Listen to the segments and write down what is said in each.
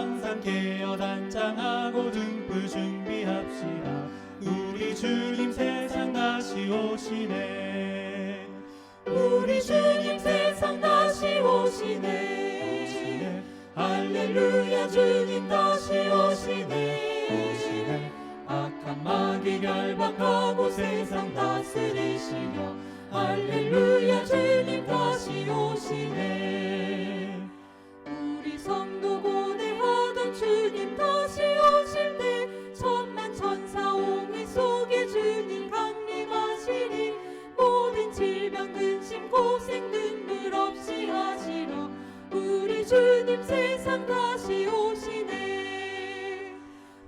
항상 깨어 단장하고 등불 준비합시다. 우리 주님 세상 다시 오시네. 우리 주님 세상 다시 오시네. 할렐루야 주님 다시 오시네. 악한 마귀 결박하고 세상 다스리시며 할렐루야 주님 다시 오시네. 우리 성도 고대하던 주님 다시 오실 때 천만 천사 옹이 속에 주님 강림하시리. 모든 질병 근심 고생 눈물 없이 하시러 우리 주님 세상 다시 오시네.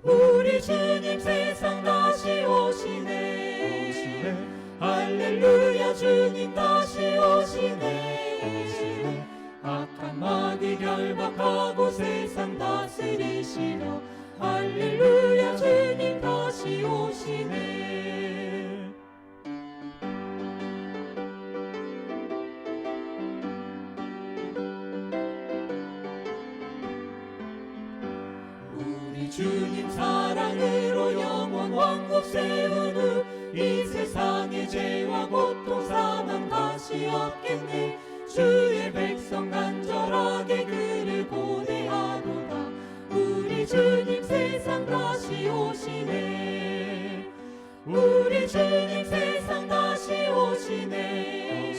우리 주님 세상 다시 오시네. 할렐루야 주님 다시 오시네. 악한 마귀 결박하고 세상 다스리시러 할렐루야 주님 다시 오시네. 우리 주님 사랑으로 영원 왕국 세운 후 이 세상의 죄와 고통 사망 다시 없겠네. 주의 백성 간절하게 그를 고대하도다. 우리 주님 세상 다시 오시네. 우리 주님 세상 다시 오시네.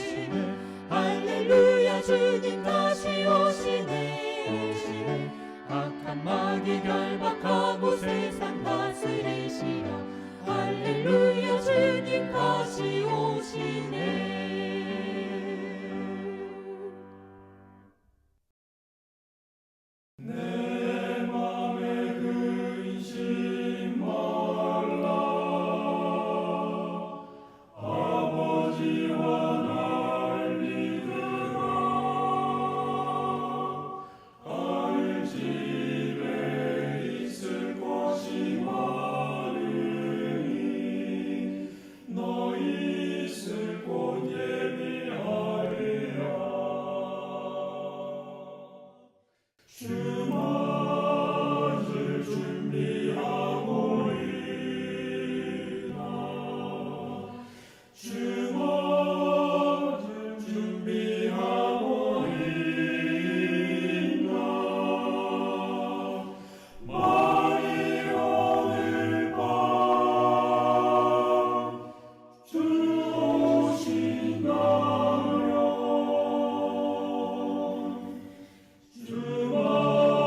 할렐루야 주님 다시 오시네. 악한 마귀 결박하고 세상 다스리시러 할렐루야 주님 다시 오시네. 내 맘에 근심 말라. 아버지와 날 믿으라. 알 집에 있을 곳이 많으니 너희 있을 곳 예비하리라. 주맞을 준비하고 있나. 주맞을 준비하고 있나. 만일 오늘 밤 주 오신다면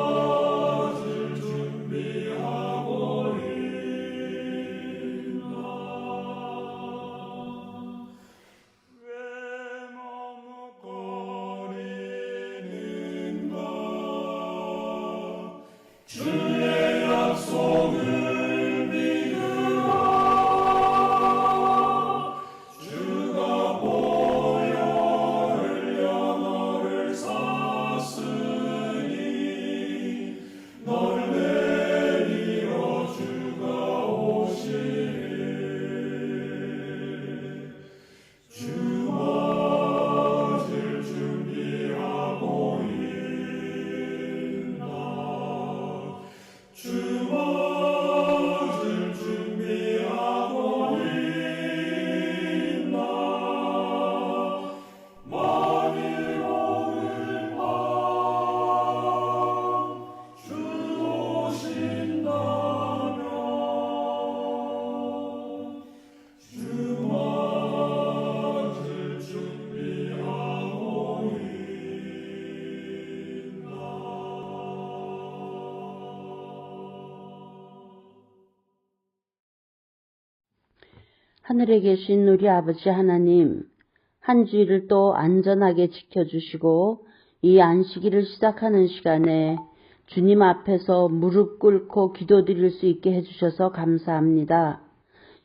주맞을 준비하고 있나. 왜 머뭇거리는가. 주의 약속을 믿으라. 주가 보여 흘려 너를 샀으니 널 내리러 주가 오시네. 주맞을 준비하고 있나. 주맞을 준비하고 있나. 만일 오늘 밤 주 오신다면 주맞을 준비하고 있나. 하늘에 계신 우리 아버지 하나님, 한 주일을 또 안전하게 지켜주시고 이 안식일을 시작하는 시간에 주님 앞에서 무릎 꿇고 기도드릴 수 있게 해주셔서 감사합니다.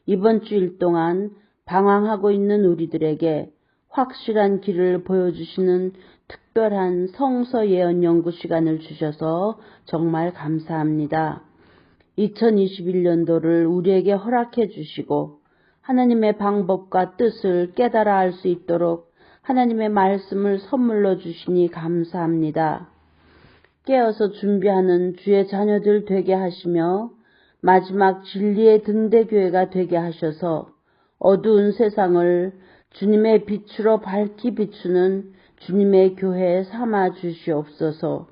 이번 주일 동안 방황하고 있는 우리들에게 확실한 길을 보여주시는 특별한 성서 예언 연구 시간을 주셔서 정말 감사합니다. 2021년도를 우리에게 허락해 주시고 하나님의 방법과 뜻을 깨달아 알 수 있도록 하나님의 말씀을 선물로 주시니 감사합니다. 깨어서 준비하는 주의 자녀들 되게 하시며 마지막 진리의 등대교회가 되게 하셔서 어두운 세상을 주님의 빛으로 밝히 비추는 주님의 교회 삼아 주시옵소서.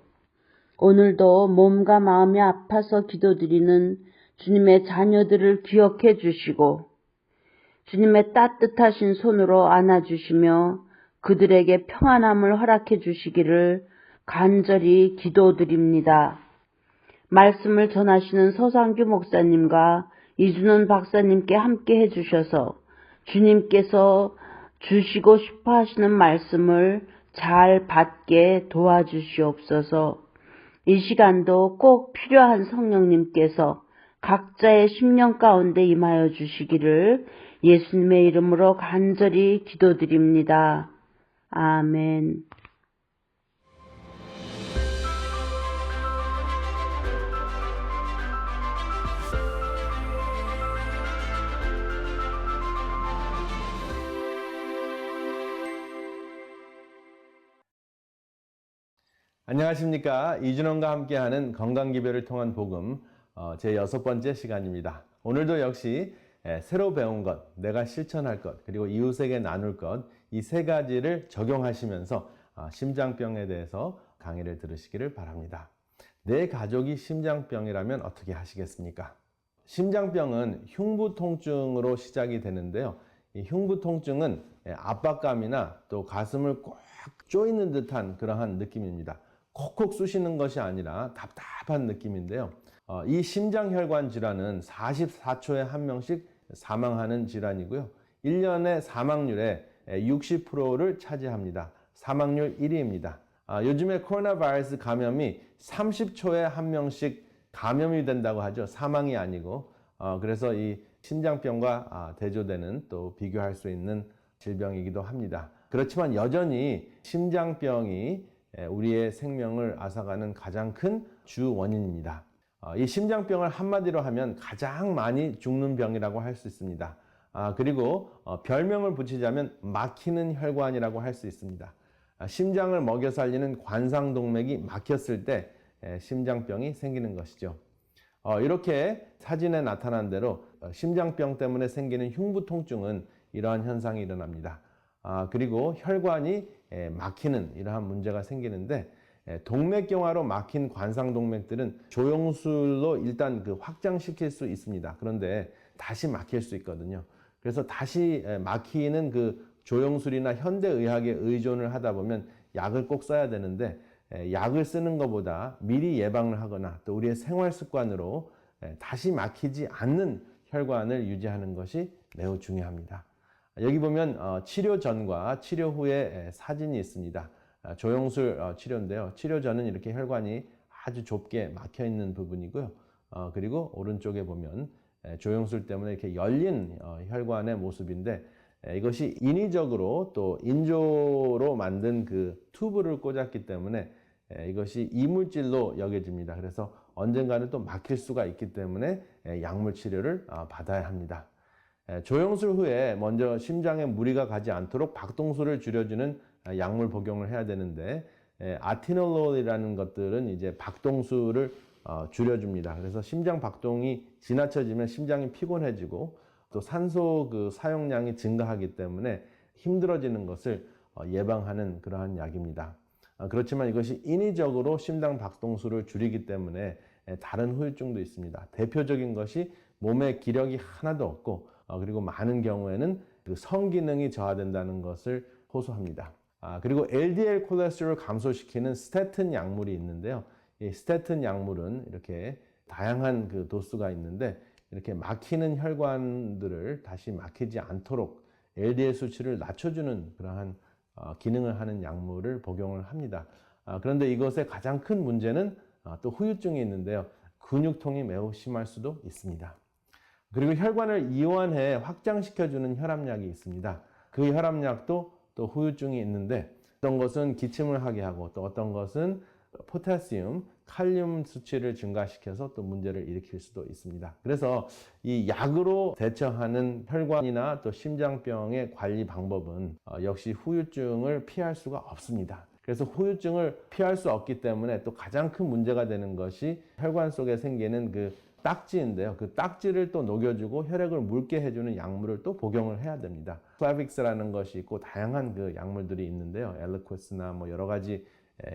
오늘도 몸과 마음이 아파서 기도드리는 주님의 자녀들을 기억해 주시고 주님의 따뜻하신 손으로 안아주시며 그들에게 평안함을 허락해 주시기를 간절히 기도드립니다. 말씀을 전하시는 서상규 목사님과 이준원 박사님께 함께 해주셔서 주님께서 주시고 싶어 하시는 말씀을 잘 받게 도와주시옵소서. 이 시간도 꼭 필요한 성령님께서 각자의 심령 가운데 임하여 주시기를 예수님의 이름으로 간절히 기도드립니다. 아멘. 안녕하십니까. 이준원과 함께하는 건강기별을 통한 복음 제 6번째 시간입니다. 오늘도 역시 새로 배운 것, 내가 실천할 것, 그리고 이웃에게 나눌 것, 이 3가지를 적용하시면서 심장병에 대해서 강의를 들으시기를 바랍니다. 내 가족이 심장병이라면 어떻게 하시겠습니까? 심장병은 흉부통증으로 시작이 되는데요. 이 흉부통증은 압박감이나 또 가슴을 꽉 조이는 듯한 그러한 느낌입니다. 콕콕 쑤시는 것이 아니라 답답한 느낌인데요. 이 심장혈관 질환은 44초에 1명씩 사망하는 질환이고요. 1년의 사망률의 60%를 차지합니다. 사망률 1위입니다. 요즘에 코로나 바이러스 감염이 30초에 1명씩 감염이 된다고 하죠. 사망이 아니고. 그래서 이 심장병과 대조되는 또 비교할 수 있는 질병이기도 합니다. 그렇지만 여전히 심장병이 우리의 생명을 앗아가는 가장 큰 주 원인입니다. 이 심장병을 한마디로 하면 가장 많이 죽는 병이라고 할 수 있습니다. 그리고 별명을 붙이자면 막히는 혈관이라고 할 수 있습니다. 심장을 먹여 살리는 관상동맥이 막혔을 때 심장병이 생기는 것이죠. 이렇게 사진에 나타난 대로 심장병 때문에 생기는 흉부통증은 이러한 현상이 일어납니다. 그리고 혈관이 막히는 이러한 문제가 생기는데 동맥경화로 막힌 관상동맥들은 조영술로 일단 확장시킬 수 있습니다. 그런데 다시 막힐 수 있거든요. 그래서 다시 막히는 조영술이나 현대의학에 의존을 하다 보면 약을 꼭 써야 되는데 약을 쓰는 것보다 미리 예방을 하거나 또 우리의 생활 습관으로 다시 막히지 않는 혈관을 유지하는 것이 매우 중요합니다. 여기 보면 치료 전과 치료 후의 사진이 있습니다. 조영술 치료인데요. 치료 전은 이렇게 혈관이 아주 좁게 막혀 있는 부분이고요. 그리고 오른쪽에 보면 조영술 때문에 이렇게 열린 혈관의 모습인데 이것이 인위적으로 또 인조로 만든 튜브를 꽂았기 때문에 이것이 이물질로 여겨집니다. 그래서 언젠가는 또 막힐 수가 있기 때문에 약물 치료를 받아야 합니다. 조영술 후에 먼저 심장에 무리가 가지 않도록 박동수를 줄여주는 약물 복용을 해야 되는데 아티놀롤이라는 것들은 이제 박동수를 줄여줍니다. 그래서 심장 박동이 지나쳐지면 심장이 피곤해지고 또 산소 사용량이 증가하기 때문에 힘들어지는 것을 예방하는 그러한 약입니다. 그렇지만 이것이 인위적으로 심장 박동수를 줄이기 때문에 다른 후유증도 있습니다. 대표적인 것이 몸에 기력이 하나도 없고 그리고 많은 경우에는 성기능이 저하된다는 것을 호소합니다. 그리고 LDL 콜레스테롤을 감소시키는 스테튼 약물이 있는데요. 이 스테튼 약물은 이렇게 다양한 도수가 있는데 이렇게 막히는 혈관들을 다시 막히지 않도록 LDL 수치를 낮춰주는 그러한 기능을 하는 약물을 복용을 합니다. 그런데 이것의 가장 큰 문제는 또 후유증이 있는데요. 근육통이 매우 심할 수도 있습니다. 그리고 혈관을 이완해 확장시켜주는 혈압약이 있습니다. 그 혈압약도 또 후유증이 있는데 어떤 것은 기침을 하게 하고 또 어떤 것은 포타시움, 칼륨 수치를 증가시켜서 또 문제를 일으킬 수도 있습니다. 그래서 이 약으로 대처하는 혈관이나 또 심장병의 관리 방법은 역시 후유증을 피할 수가 없습니다. 그래서 후유증을 피할 수 없기 때문에 또 가장 큰 문제가 되는 것이 혈관 속에 생기는 그 딱지인데요. 그 딱지를 또 녹여주고 혈액을 묽게 해주는 약물을 또 복용을 해야 됩니다. 플라빅스라는 것이 있고 다양한 그 약물들이 있는데요. 엘리코스나 뭐 여러 가지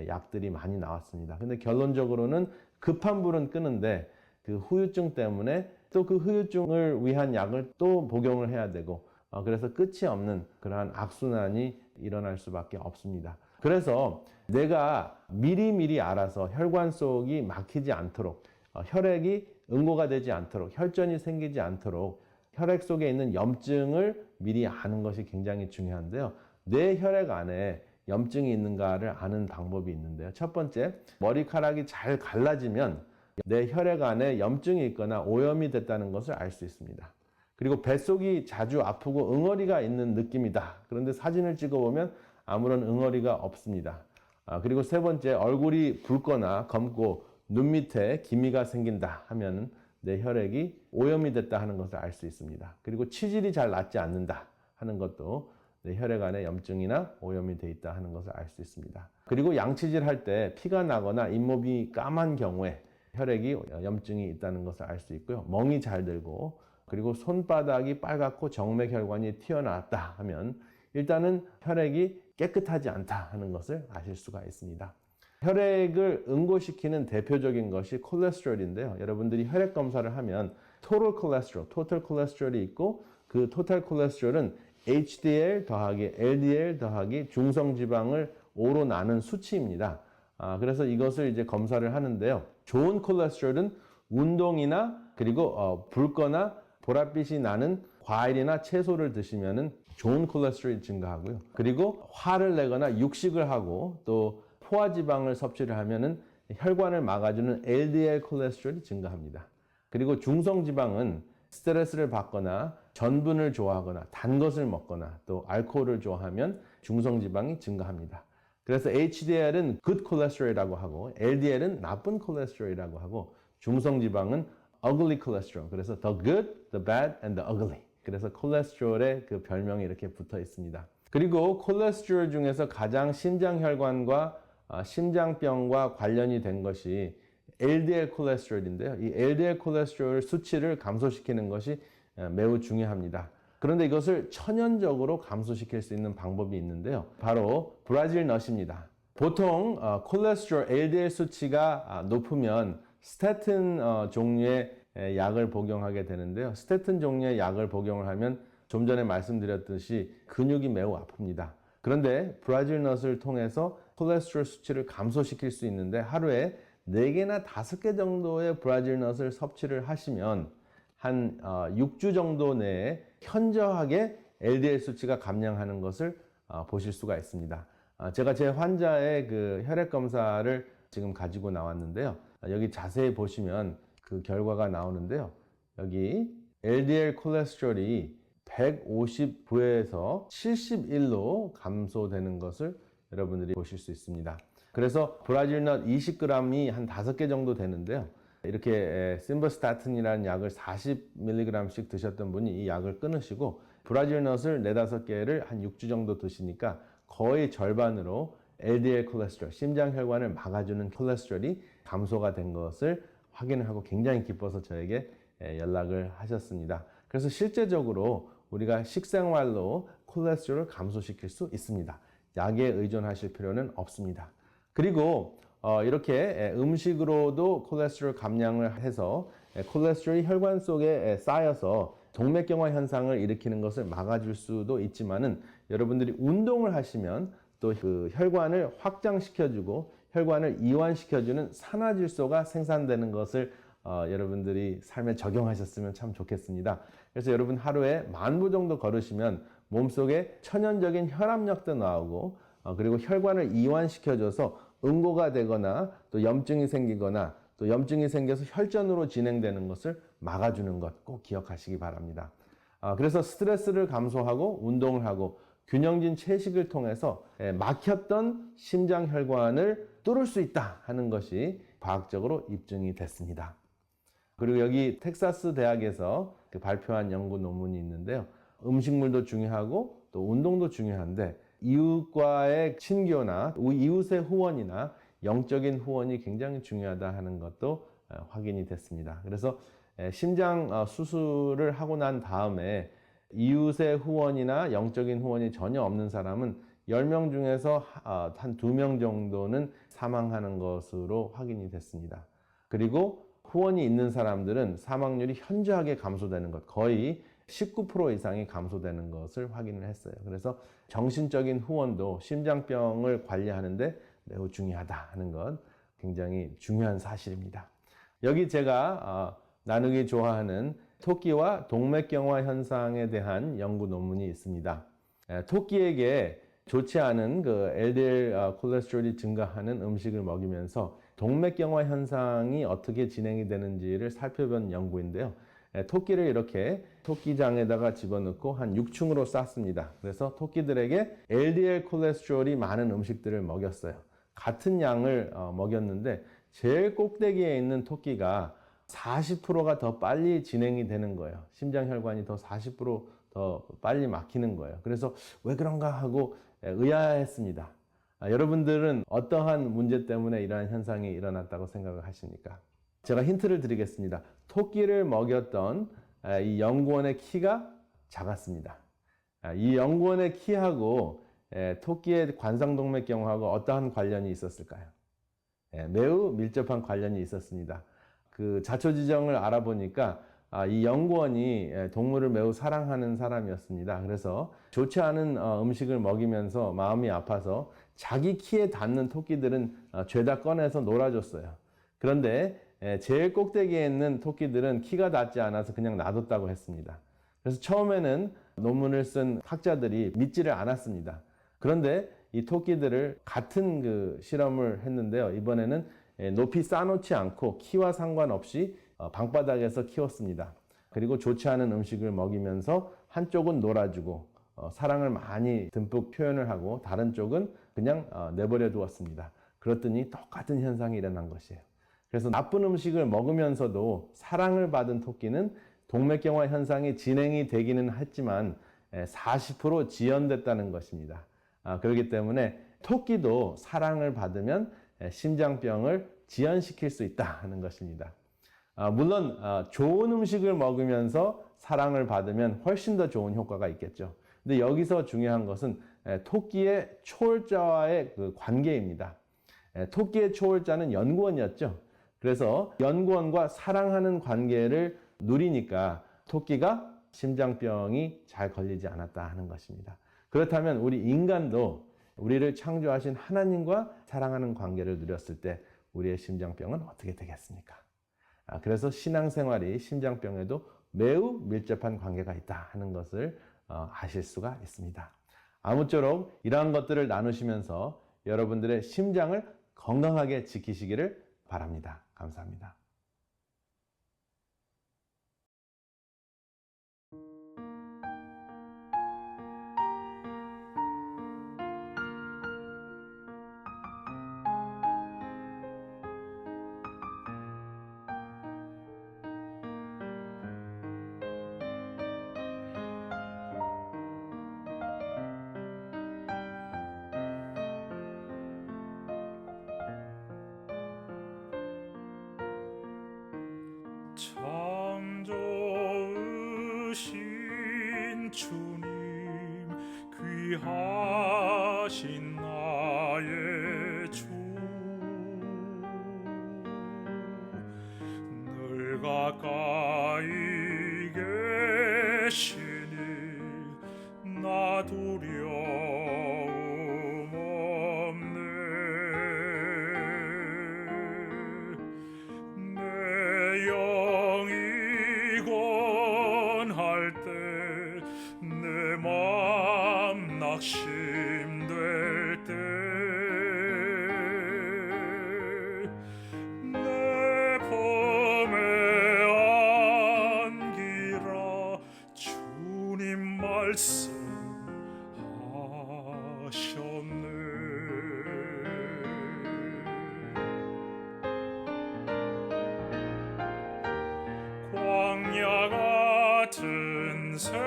약들이 많이 나왔습니다. 근데 결론적으로는 급한 불은 끄는데 그 후유증 때문에 또 그 후유증을 위한 약을 또 복용을 해야 되고 그래서 끝이 없는 그러한 악순환이 일어날 수밖에 없습니다. 그래서 내가 미리미리 알아서 혈관 속이 막히지 않도록 혈액이 응고가 되지 않도록 혈전이 생기지 않도록 혈액 속에 있는 염증을 미리 아는 것이 굉장히 중요한데요. 내 혈액 안에 염증이 있는가를 아는 방법이 있는데요. 첫 번째, 머리카락이 잘 갈라지면 내 혈액 안에 염증이 있거나 오염이 됐다는 것을 알 수 있습니다. 그리고 뱃속이 자주 아프고 응어리가 있는 느낌이다. 그런데 사진을 찍어보면 아무런 응어리가 없습니다. 그리고 세 번째, 얼굴이 붉거나 검고 눈 밑에 기미가 생긴다 하면 내 혈액이 오염이 됐다 하는 것을 알 수 있습니다. 그리고 치질이 잘 낫지 않는다 하는 것도 내 혈액 안에 염증이나 오염이 돼 있다 하는 것을 알 수 있습니다. 그리고 양치질 할 때 피가 나거나 잇몸이 까만 경우에 혈액이 염증이 있다는 것을 알 수 있고요. 멍이 잘 들고 그리고 손바닥이 빨갛고 정맥혈관이 튀어나왔다 하면 일단은 혈액이 깨끗하지 않다 하는 것을 아실 수가 있습니다. 혈액을 응고시키는 대표적인 것이 콜레스테롤인데요. 여러분들이 혈액 검사를 하면 토탈 콜레스테롤이 있고 그 토탈 콜레스테롤은 HDL 더하기 LDL 더하기 중성지방을 5로 나눈 수치입니다. 그래서 이것을 이제 검사를 하는데요. 좋은 콜레스테롤은 운동이나 그리고 붉거나 보랏빛이 나는 과일이나 채소를 드시면은 좋은 콜레스테롤이 증가하고요. 그리고 화를 내거나 육식을 하고 또 포화지방을 섭취를 하면은 혈관을 막아주는 LDL 콜레스테롤이 증가합니다. 그리고 중성지방은 스트레스를 받거나 전분을 좋아하거나 단 것을 먹거나 또 알코올을 좋아하면 중성지방이 증가합니다. 그래서 HDL은 good cholesterol이라고 하고 LDL은 나쁜 콜레스테롤이라고 하고 중성지방은 ugly cholesterol. 그래서 the good, the bad, and the ugly. 그래서 콜레스테롤의 그 별명이 이렇게 붙어 있습니다. 그리고 콜레스테롤 중에서 가장 심장혈관과 심장병과 관련이 된 것이 LDL 콜레스테롤인데요. 이 LDL 콜레스테롤 수치를 감소시키는 것이 매우 중요합니다. 그런데 이것을 천연적으로 감소시킬 수 있는 방법이 있는데요. 바로 브라질 넛입니다. 보통 콜레스테롤 LDL 수치가 높으면 스테튼 종류의 약을 복용하게 되는데요. 스테튼 종류의 약을 복용을 하면 좀 전에 말씀드렸듯이 근육이 매우 아픕니다. 그런데 브라질 넛을 통해서 콜레스테롤 수치를 감소시킬 수 있는데 하루에 4개나 5개 정도의 브라질 넛을 섭취를 하시면 한 6주 정도 내에 현저하게 LDL 수치가 감량하는 것을 보실 수가 있습니다. 제가 제 환자의 그 혈액 검사를 지금 가지고 나왔는데요. 여기 자세히 보시면 그 결과가 나오는데요. 여기 LDL 콜레스테롤이 159에서 71로 감소되는 것을 여러분들이 보실 수 있습니다. 그래서 브라질 넛 20g이 한 5개 정도 되는데요. 이렇게 심버스타틴이라는 약을 40mg씩 드셨던 분이 이 약을 끊으시고 브라질 넛을 4-5개를 한 6주 정도 드시니까 거의 절반으로 LDL 콜레스테롤, 심장혈관을 막아주는 콜레스테롤이 감소가 된 것을 확인을 하고 굉장히 기뻐서 저에게 연락을 하셨습니다. 그래서 실제적으로 우리가 식생활로 콜레스테롤을 감소시킬 수 있습니다. 약에 의존하실 필요는 없습니다. 그리고 이렇게 음식으로도 콜레스테롤 감량을 해서 콜레스테롤이 혈관 속에 쌓여서 동맥경화 현상을 일으키는 것을 막아줄 수도 있지만은 여러분들이 운동을 하시면 또 그 혈관을 확장시켜주고 혈관을 이완시켜주는 산화질소가 생산되는 것을 여러분들이 삶에 적용하셨으면 참 좋겠습니다. 그래서 여러분 하루에 10,000보 정도 걸으시면 몸속에 천연적인 혈압력도 나오고 그리고 혈관을 이완시켜줘서 응고가 되거나 또 염증이 생기거나 또 염증이 생겨서 혈전으로 진행되는 것을 막아주는 것 꼭 기억하시기 바랍니다. 그래서 스트레스를 감소하고 운동을 하고 균형진 채식을 통해서 막혔던 심장혈관을 뚫을 수 있다 하는 것이 과학적으로 입증이 됐습니다. 그리고 여기 텍사스 대학에서 발표한 연구 논문이 있는데요. 음식물도 중요하고 또 운동도 중요한데 이웃과의 친교나 이웃의 후원이나 영적인 후원이 굉장히 중요하다 하는 것도 확인이 됐습니다. 그래서 심장 수술을 하고 난 다음에 이웃의 후원이나 영적인 후원이 전혀 없는 사람은 10명 중에서 한 2명 정도는 사망하는 것으로 확인이 됐습니다. 그리고 후원이 있는 사람들은 사망률이 현저하게 감소되는 것, 거의 19% 이상이 감소되는 것을 확인을 했어요. 그래서 정신적인 후원도 심장병을 관리하는데 매우 중요하다 하는 것, 굉장히 중요한 사실입니다. 여기 제가 나누기 좋아하는 토끼와 동맥경화 현상에 대한 연구 논문이 있습니다. 토끼에게 좋지 않은 그 LDL 콜레스테롤이 증가하는 음식을 먹이면서 동맥경화 현상이 어떻게 진행이 되는지를 살펴본 연구인데요. 토끼를 이렇게 토끼장에다가 집어넣고 한 6층으로 쌌습니다. 그래서 토끼들에게 LDL 콜레스테롤이 많은 음식들을 먹였어요. 같은 양을 먹였는데 제일 꼭대기에 있는 토끼가 40%가 더 빨리 진행이 되는 거예요. 심장혈관이 더 40%더 빨리 막히는 거예요. 그래서 왜 그런가 하고 의아했습니다. 여러분들은 어떠한 문제 때문에 이러한 현상이 일어났다고 생각을 하십니까? 제가 힌트를 드리겠습니다. 토끼를 먹였던 이 연구원의 키가 작았습니다. 이 연구원의 키하고 토끼의 관상동맥경화하고 어떠한 관련이 있었을까요? 매우 밀접한 관련이 있었습니다. 그 자초지정을 알아보니까 이 연구원이 동물을 매우 사랑하는 사람이었습니다. 그래서 좋지 않은 음식을 먹이면서 마음이 아파서 자기 키에 닿는 토끼들은 죄다 꺼내서 놀아줬어요. 그런데 제일 꼭대기에 있는 토끼들은 키가 닿지 않아서 그냥 놔뒀다고 했습니다. 그래서 처음에는 논문을 쓴 학자들이 믿지를 않았습니다. 그런데 이 토끼들을 같은 그 실험을 했는데요. 이번에는 높이 쌓아놓지 않고 키와 상관없이 방바닥에서 키웠습니다. 그리고 좋지 않은 음식을 먹이면서 한쪽은 놀아주고 사랑을 많이 듬뿍 표현을 하고 다른 쪽은 그냥 내버려 두었습니다. 그랬더니 똑같은 현상이 일어난 것이에요. 그래서 나쁜 음식을 먹으면서도 사랑을 받은 토끼는 동맥경화 현상이 진행이 되기는 했지만 40% 지연됐다는 것입니다. 그렇기 때문에 토끼도 사랑을 받으면 심장병을 지연시킬 수 있다는 것입니다. 물론 좋은 음식을 먹으면서 사랑을 받으면 훨씬 더 좋은 효과가 있겠죠. 근데 여기서 중요한 것은 토끼의 초월자와의 그 관계입니다. 토끼의 초월자는 연구원이었죠. 그래서 연구원과 사랑하는 관계를 누리니까 토끼가 심장병이 잘 걸리지 않았다 하는 것입니다. 그렇다면 우리 인간도 우리를 창조하신 하나님과 사랑하는 관계를 누렸을 때 우리의 심장병은 어떻게 되겠습니까? 그래서 신앙생활이 심장병에도 매우 밀접한 관계가 있다 하는 것을 아실 수가 있습니다. 아무쪼록 이러한 것들을 나누시면서 여러분들의 심장을 건강하게 지키시기를 바랍니다. 감사합니다. 창조으신 주님 귀하신 나의 주 늘 가까이 계시니 나 두려움 없네 내 영이 권할 때 내 맘 낙심될 때 내 품에 안기라 주님 말씀하셨네 광야 같은 세상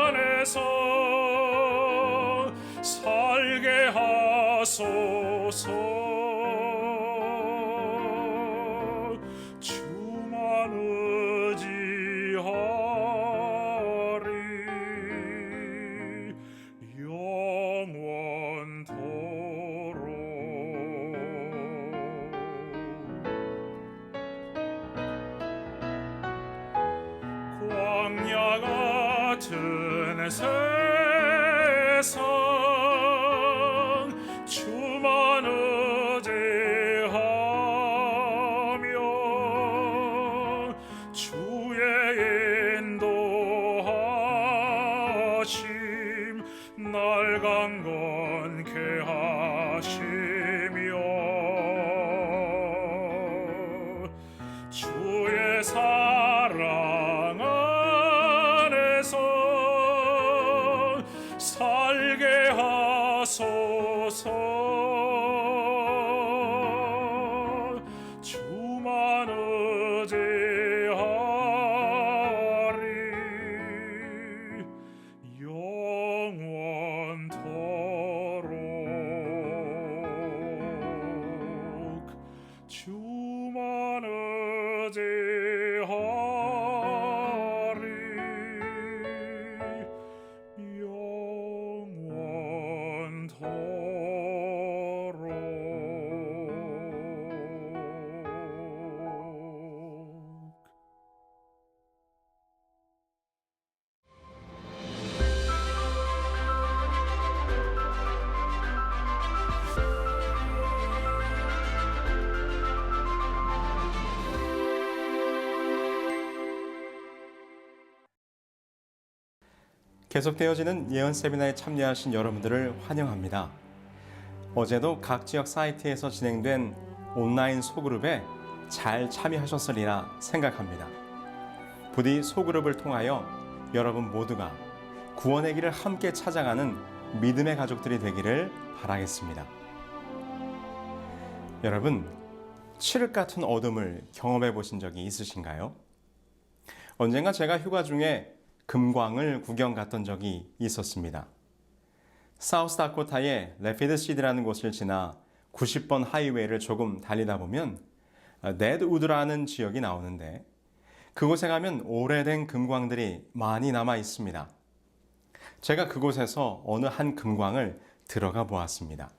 안에서 살게 하소서. 주만 의지하리 영원토록. 광야 같은 세상 주만 의지하며 주의 인도하심 날 강건케 하시며 주의 사랑 안에서 살게 하소서. 주만 의지하리 영원토록. 주만 의지하리 영원토록. 계속되어지는 예언 세미나에 참여하신 여러분들을 환영합니다. 어제도 각 지역 사이트에서 진행된 온라인 소그룹에 잘 참여하셨으리라 생각합니다. 부디 소그룹을 통하여 여러분 모두가 구원의 길을 함께 찾아가는 믿음의 가족들이 되기를 바라겠습니다. 여러분, 칠흑 같은 어둠을 경험해 보신 적이 있으신가요? 언젠가 제가 휴가 중에 금광을 구경 갔던 적이 있었습니다. 사우스다코타의 레피드시드라는 곳을 지나 90번 하이웨이를 조금 달리다 보면 네드우드라는 지역이 나오는데 그곳에 가면 오래된 금광들이 많이 남아 있습니다. 제가 그곳에서 어느 한 금광을 들어가 보았습니다.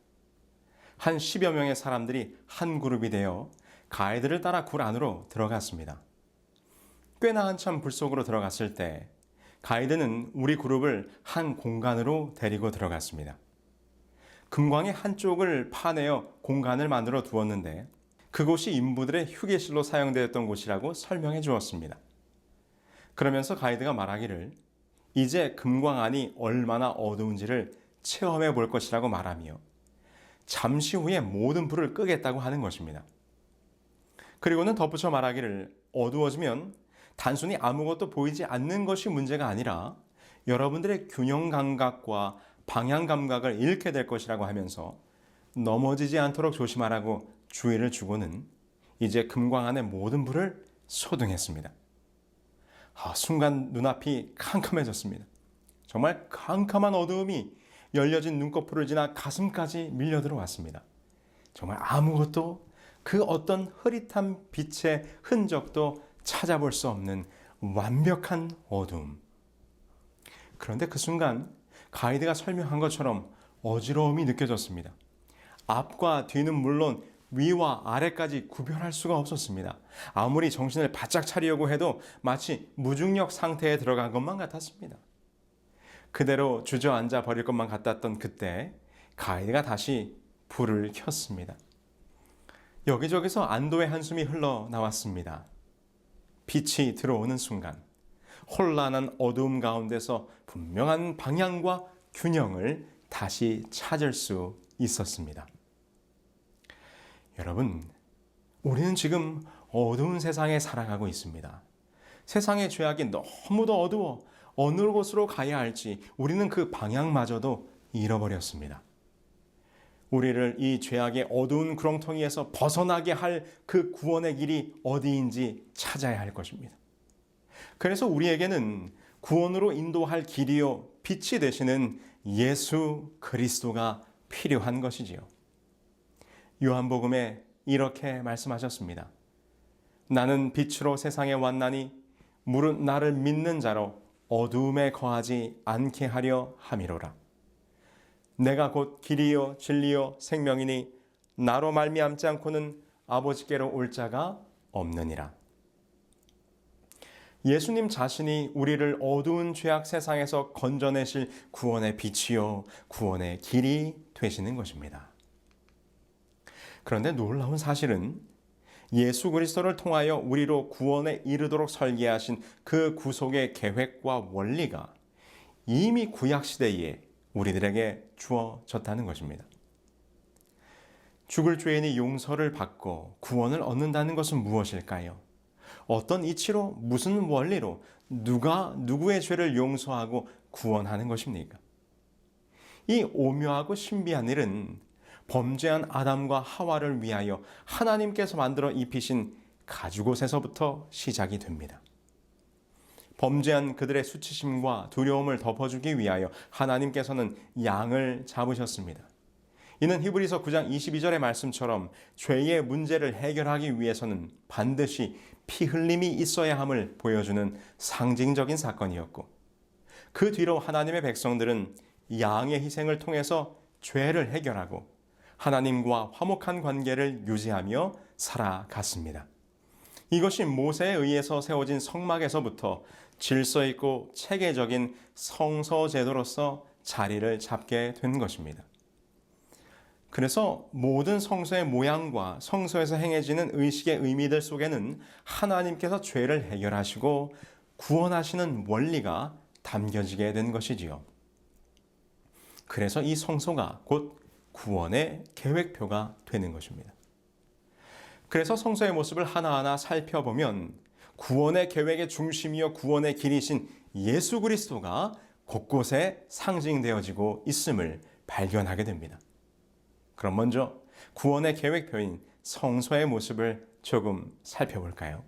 한 10여 명의 사람들이 한 그룹이 되어 가이드를 따라 굴 안으로 들어갔습니다. 꽤나 한참 불 속으로 들어갔을 때 가이드는 우리 그룹을 한 공간으로 데리고 들어갔습니다. 금광의 한쪽을 파내어 공간을 만들어 두었는데 그곳이 인부들의 휴게실로 사용되었던 곳이라고 설명해 주었습니다. 그러면서 가이드가 말하기를 이제 금광 안이 얼마나 어두운지를 체험해 볼 것이라고 말하며 잠시 후에 모든 불을 끄겠다고 하는 것입니다. 그리고는 덧붙여 말하기를 어두워지면 단순히 아무것도 보이지 않는 것이 문제가 아니라 여러분들의 균형 감각과 방향 감각을 잃게 될 것이라고 하면서 넘어지지 않도록 조심하라고 주의를 주고는 이제 금광 안의 모든 불을 소등했습니다. 순간 눈앞이 캄캄해졌습니다. 정말 캄캄한 어두움이 열려진 눈꺼풀을 지나 가슴까지 밀려 들어왔습니다. 정말 아무것도 그 어떤 흐릿한 빛의 흔적도 찾아볼 수 없는 완벽한 어두움. 그런데 그 순간 가이드가 설명한 것처럼 어지러움이 느껴졌습니다. 앞과 뒤는 물론 위와 아래까지 구별할 수가 없었습니다. 아무리 정신을 바짝 차리려고 해도 마치 무중력 상태에 들어간 것만 같았습니다. 그대로 주저앉아 버릴 것만 같았던 그때 가이드가 다시 불을 켰습니다. 여기저기서 안도의 한숨이 흘러나왔습니다. 빛이 들어오는 순간 혼란한 어두움 가운데서 분명한 방향과 균형을 다시 찾을 수 있었습니다. 여러분, 우리는 지금 어두운 세상에 살아가고 있습니다. 세상의 죄악이 너무도 어두워 어느 곳으로 가야 할지 우리는 그 방향마저도 잃어버렸습니다. 우리를 이 죄악의 어두운 구렁텅이에서 벗어나게 할 그 구원의 길이 어디인지 찾아야 할 것입니다. 그래서 우리에게는 구원으로 인도할 길이요 빛이 되시는 예수 그리스도가 필요한 것이지요. 요한복음에 이렇게 말씀하셨습니다. 나는 빛으로 세상에 왔나니 무릇 나를 믿는 자로 어두움에 거하지 않게 하려 함이로라. 내가 곧 길이요 진리요 생명이니 나로 말미암지 않고는 아버지께로 올 자가 없느니라. 예수님 자신이 우리를 어두운 죄악 세상에서 건져내실 구원의 빛이요 구원의 길이 되시는 것입니다. 그런데 놀라운 사실은 예수 그리스도를 통하여 우리로 구원에 이르도록 설계하신 그 구속의 계획과 원리가 이미 구약시대에 우리들에게 주어졌다는 것입니다. 죽을 죄인이 용서를 받고 구원을 얻는다는 것은 무엇일까요? 어떤 이치로 무슨 원리로 누가 누구의 죄를 용서하고 구원하는 것입니까? 이 오묘하고 신비한 일은 범죄한 아담과 하와를 위하여 하나님께서 만들어 입히신 가죽옷에서부터 시작이 됩니다. 범죄한 그들의 수치심과 두려움을 덮어주기 위하여 하나님께서는 양을 잡으셨습니다. 이는 히브리서 9장 22절의 말씀처럼 죄의 문제를 해결하기 위해서는 반드시 피 흘림이 있어야 함을 보여주는 상징적인 사건이었고, 그 뒤로 하나님의 백성들은 양의 희생을 통해서 죄를 해결하고 하나님과 화목한 관계를 유지하며 살아갔습니다. 이것이 모세에 의해서 세워진 성막에서부터 질서 있고 체계적인 성서 제도로서 자리를 잡게 된 것입니다. 그래서 모든 성서의 모양과 성서에서 행해지는 의식의 의미들 속에는 하나님께서 죄를 해결하시고 구원하시는 원리가 담겨지게 된 것이지요. 그래서 이 성서가 곧 구원의 계획표가 되는 것입니다. 그래서 성서의 모습을 하나하나 살펴보면 구원의 계획의 중심이요 구원의 길이신 예수 그리스도가 곳곳에 상징되어지고 있음을 발견하게 됩니다. 그럼 먼저 구원의 계획표인 성소의 모습을 조금 살펴볼까요?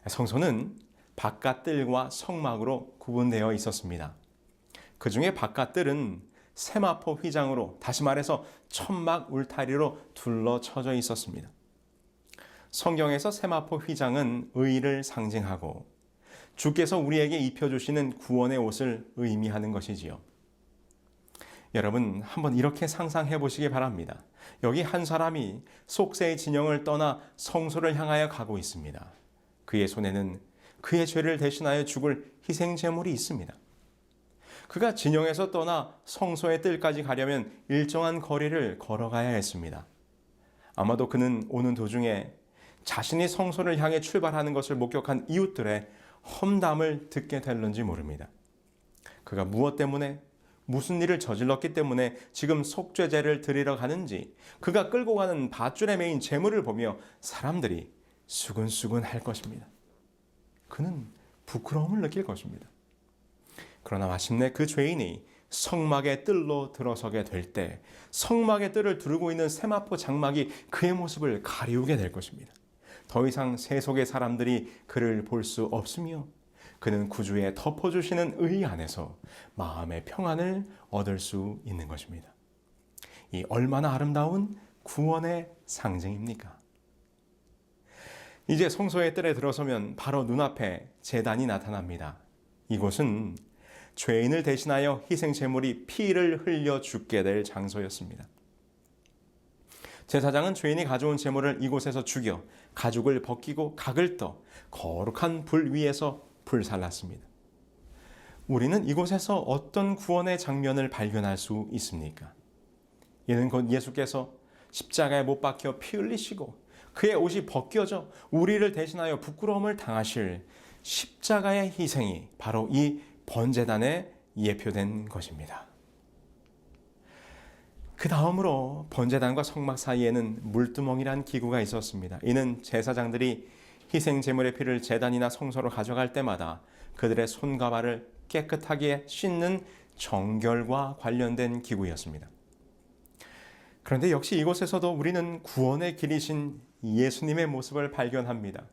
성소는 바깥뜰과 성막으로 구분되어 있었습니다. 그 중에 바깥뜰은 세마포 휘장으로, 다시 말해서 천막 울타리로 둘러쳐져 있었습니다. 성경에서 세마포 휘장은 의를 상징하고 주께서 우리에게 입혀주시는 구원의 옷을 의미하는 것이지요. 여러분, 한번 이렇게 상상해 보시기 바랍니다. 여기 한 사람이 속세의 진영을 떠나 성소를 향하여 가고 있습니다. 그의 손에는 그의 죄를 대신하여 죽을 희생 제물이 있습니다. 그가 진영에서 떠나 성소의 뜰까지 가려면 일정한 거리를 걸어가야 했습니다. 아마도 그는 오는 도중에 자신이 성소를 향해 출발하는 것을 목격한 이웃들의 험담을 듣게 될는지 모릅니다. 그가 무엇 때문에, 무슨 일을 저질렀기 때문에 지금 속죄제를 드리러 가는지, 그가 끌고 가는 밧줄에 매인 재물을 보며 사람들이 수근수근 할 것입니다. 그는 부끄러움을 느낄 것입니다. 그러나 마침내 그 죄인이 성막의 뜰로 들어서게 될 때 성막의 뜰을 두르고 있는 세마포 장막이 그의 모습을 가리우게 될 것입니다. 더 이상 세속의 사람들이 그를 볼 수 없으며 그는 구주의 덮어주시는 의 안에서 마음의 평안을 얻을 수 있는 것입니다. 이 얼마나 아름다운 구원의 상징입니까? 이제 성소의 뜰에 들어서면 바로 눈앞에 제단이 나타납니다. 이곳은 죄인을 대신하여 희생 제물이 피를 흘려 죽게 될 장소였습니다. 제사장은 죄인이 가져온 제물을 이곳에서 죽여 가죽을 벗기고 각을 떠 거룩한 불 위에서 불살랐습니다. 우리는 이곳에서 어떤 구원의 장면을 발견할 수 있습니까? 이는 곧 예수께서 십자가에 못 박혀 피 흘리시고 그의 옷이 벗겨져 우리를 대신하여 부끄러움을 당하실 십자가의 희생이 바로 이 번제단에 예표된 것입니다. 그 다음으로 번제단과 성막 사이에는 물두멍이란 기구가 있었습니다. 이는 제사장들이 희생 제물의 피를 제단이나 성소로 가져갈 때마다 그들의 손과 발을 깨끗하게 씻는 정결과 관련된 기구였습니다. 그런데 역시 이곳에서도 우리는 구원의 길이신 예수님의 모습을 발견합니다.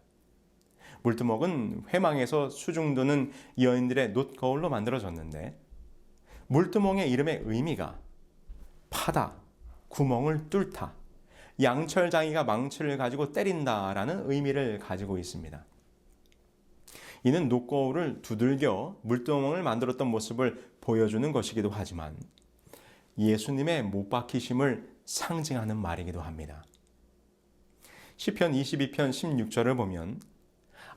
물두멍은 회망에서 수중 두는 여인들의 놋거울로 만들어졌는데 물두멍의 이름의 의미가 파다, 구멍을 뚫다, 양철장이가 망치를 가지고 때린다라는 의미를 가지고 있습니다. 이는 놋거울을 두들겨 물두멍을 만들었던 모습을 보여주는 것이기도 하지만 예수님의 못 박히심을 상징하는 말이기도 합니다. 시편 22편 16절을 보면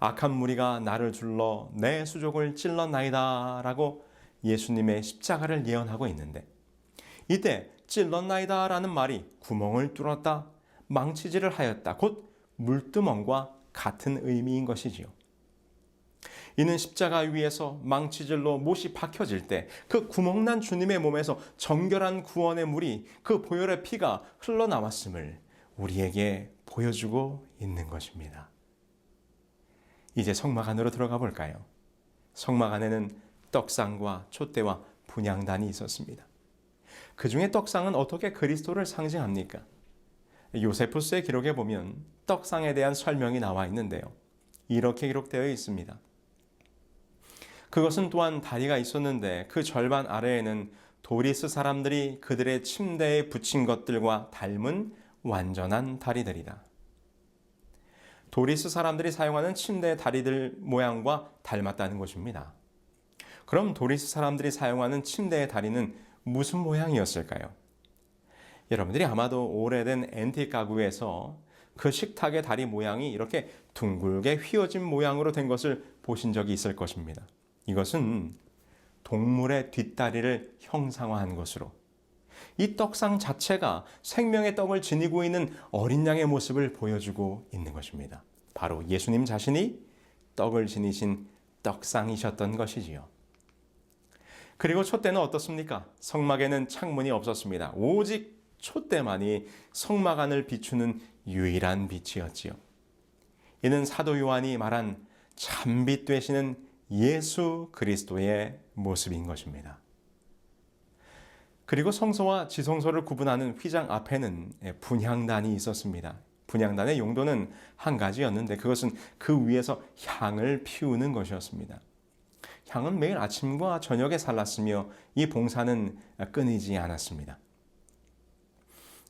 악한 무리가 나를 둘러 내 수족을 찔렀나이다 라고 예수님의 십자가를 예언하고 있는데, 이때 찔렀나이다 라는 말이 구멍을 뚫었다, 망치질을 하였다, 곧 물두멍과 같은 의미인 것이지요. 이는 십자가 위에서 망치질로 못이 박혀질 때 그 구멍난 주님의 몸에서 정결한 구원의 물이, 그 보혈의 피가 흘러나왔음을 우리에게 보여주고 있는 것입니다. 이제 성막 안으로 들어가 볼까요? 성막 안에는 떡상과 촛대와 분향단이 있었습니다. 그 중에 떡상은 어떻게 그리스도를 상징합니까? 요세푸스의 기록에 보면 떡상에 대한 설명이 나와 있는데요. 이렇게 기록되어 있습니다. 그것은 또한 다리가 있었는데 그 절반 아래에는 도리스 사람들이 그들의 침대에 붙인 것들과 닮은 완전한 다리들이다. 도리스 사람들이 사용하는 침대의 다리들 모양과 닮았다는 것입니다. 그럼 도리스 사람들이 사용하는 침대의 다리는 무슨 모양이었을까요? 여러분들이 아마도 오래된 앤틱 가구에서 그 식탁의 다리 모양이 이렇게 둥글게 휘어진 모양으로 된 것을 보신 적이 있을 것입니다. 이것은 동물의 뒷다리를 형상화한 것으로 이 떡상 자체가 생명의 떡을 지니고 있는 어린 양의 모습을 보여주고 있는 것입니다. 바로 예수님 자신이 떡을 지니신 떡상이셨던 것이지요. 그리고 촛대는 어떻습니까? 성막에는 창문이 없었습니다. 오직 촛대만이 성막 안을 비추는 유일한 빛이었지요. 이는 사도 요한이 말한 참빛 되시는 예수 그리스도의 모습인 것입니다. 그리고 성소와 지성소를 구분하는 휘장 앞에는 분향단이 있었습니다. 분향단의 용도는 한 가지였는데 그것은 그 위에서 향을 피우는 것이었습니다. 향은 매일 아침과 저녁에 살랐으며 이 봉사는 끊이지 않았습니다.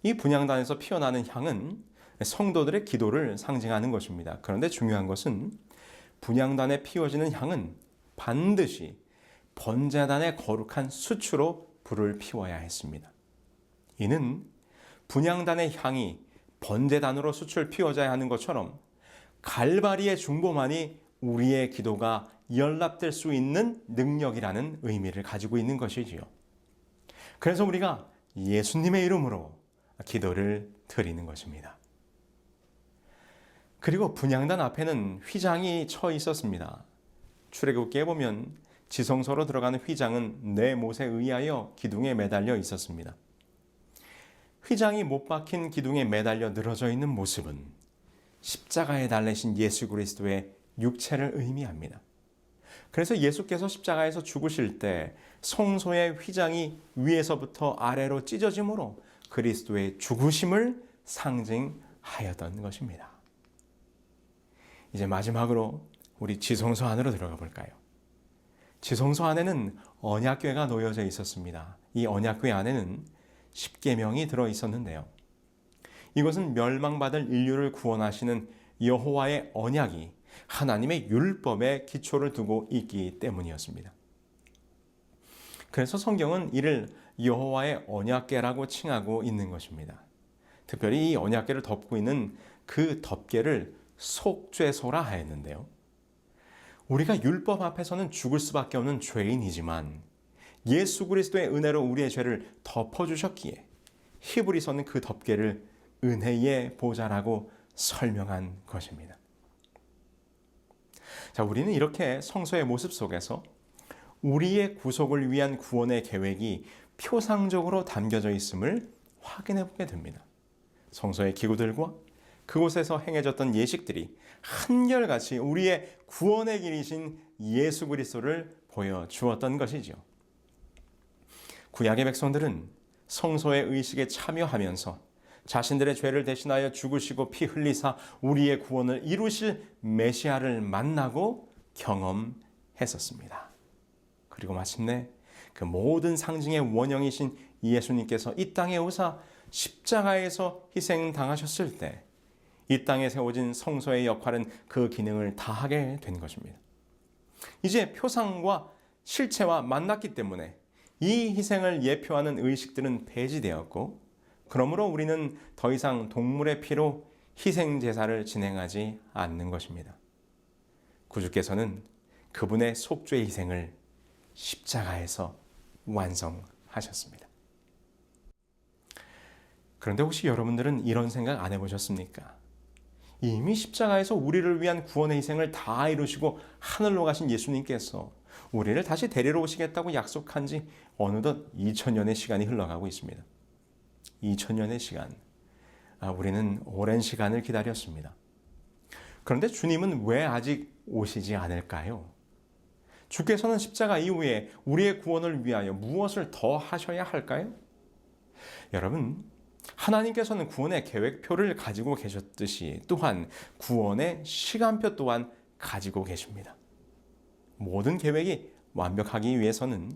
이 분향단에서 피어나는 향은 성도들의 기도를 상징하는 것입니다. 그런데 중요한 것은 분향단에 피워지는 향은 반드시 번제단의 거룩한 수치로 불을 피워야 했습니다. 이는 분향단의 향이 번제단으로 수치를 피워져야 하는 것처럼 갈바리의 중보만이 우리의 기도가 연락될 수 있는 능력이라는 의미를 가지고 있는 것이지요. 그래서 우리가 예수님의 이름으로 기도를 드리는 것입니다. 그리고 분향단 앞에는 휘장이 쳐 있었습니다. 출애굽기에 보면 지성소로 들어가는 휘장은 네 못에 의하여 기둥에 매달려 있었습니다. 휘장이 못 박힌 기둥에 매달려 늘어져 있는 모습은 십자가에 달리신 예수 그리스도의 육체를 의미합니다. 그래서 예수께서 십자가에서 죽으실 때 성소의 휘장이 위에서부터 아래로 찢어짐으로 그리스도의 죽으심을 상징하였던 것입니다. 이제 마지막으로 우리 지성소 안으로 들어가 볼까요? 지성소 안에는 언약궤가 놓여져 있었습니다. 이 언약궤 안에는 십계명이 들어 있었는데요. 이것은 멸망받을 인류를 구원하시는 여호와의 언약이 하나님의 율법에 기초를 두고 있기 때문이었습니다. 그래서 성경은 이를 여호와의 언약궤라고 칭하고 있는 것입니다. 특별히 이 언약궤를 덮고 있는 그 덮개를 속죄소라 하였는데요. 우리가 율법 앞에서는 죽을 수밖에 없는 죄인이지만 예수 그리스도의 은혜로 우리의 죄를 덮어주셨기에 히브리서는 그 덮개를 은혜의 보좌라고 설명한 것입니다. 자, 우리는 이렇게 성소의 모습 속에서 우리의 구속을 위한 구원의 계획이 표상적으로 담겨져 있음을 확인해 보게 됩니다. 성소의 기구들과 그곳에서 행해졌던 예식들이 한결같이 우리의 구원의 길이신 예수 그리스도를 보여주었던 것이죠. 구약의 백성들은 성소의 의식에 참여하면서 자신들의 죄를 대신하여 죽으시고 피 흘리사 우리의 구원을 이루실 메시아를 만나고 경험했었습니다. 그리고 마침내 그 모든 상징의 원형이신 예수님께서 이 땅에 오사 십자가에서 희생당하셨을 때 이 땅에 세워진 성소의 역할은 그 기능을 다하게 된 것입니다. 이제 표상과 실체와 만났기 때문에 이 희생을 예표하는 의식들은 폐지되었고, 그러므로 우리는 더 이상 동물의 피로 희생 제사를 진행하지 않는 것입니다. 구주께서는 그분의 속죄 희생을 십자가에서 완성하셨습니다. 그런데 혹시 여러분들은 이런 생각 안 해보셨습니까? 이미 십자가에서 우리를 위한 구원의 희생을 다 이루시고 하늘로 가신 예수님께서 우리를 다시 데리러 오시겠다고 약속한 지 어느덧 2000년의 시간이 흘러가고 있습니다. 2000년의 시간. 우리는 오랜 시간을 기다렸습니다. 그런데 주님은 왜 아직 오시지 않을까요? 주께서는 십자가 이후에 우리의 구원을 위하여 무엇을 더 하셔야 할까요? 여러분, 하나님께서는 구원의 계획표를 가지고 계셨듯이 또한 구원의 시간표 또한 가지고 계십니다. 모든 계획이 완벽하기 위해서는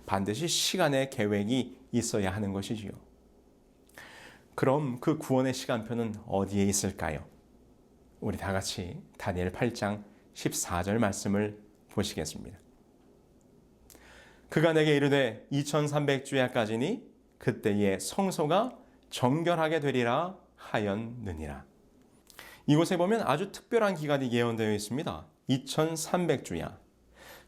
반드시 시간의 계획이 있어야 하는 것이지요. 그럼 그 구원의 시간표는 어디에 있을까요? 우리 다 같이 다니엘 8장 14절 말씀을 보시겠습니다. 그가 내게 이르되 2300주야까지니 그때에 성소가 정결하게 되리라 하였느니라. 이곳에 보면 아주 특별한 기간이 예언되어 있습니다. 2300주야.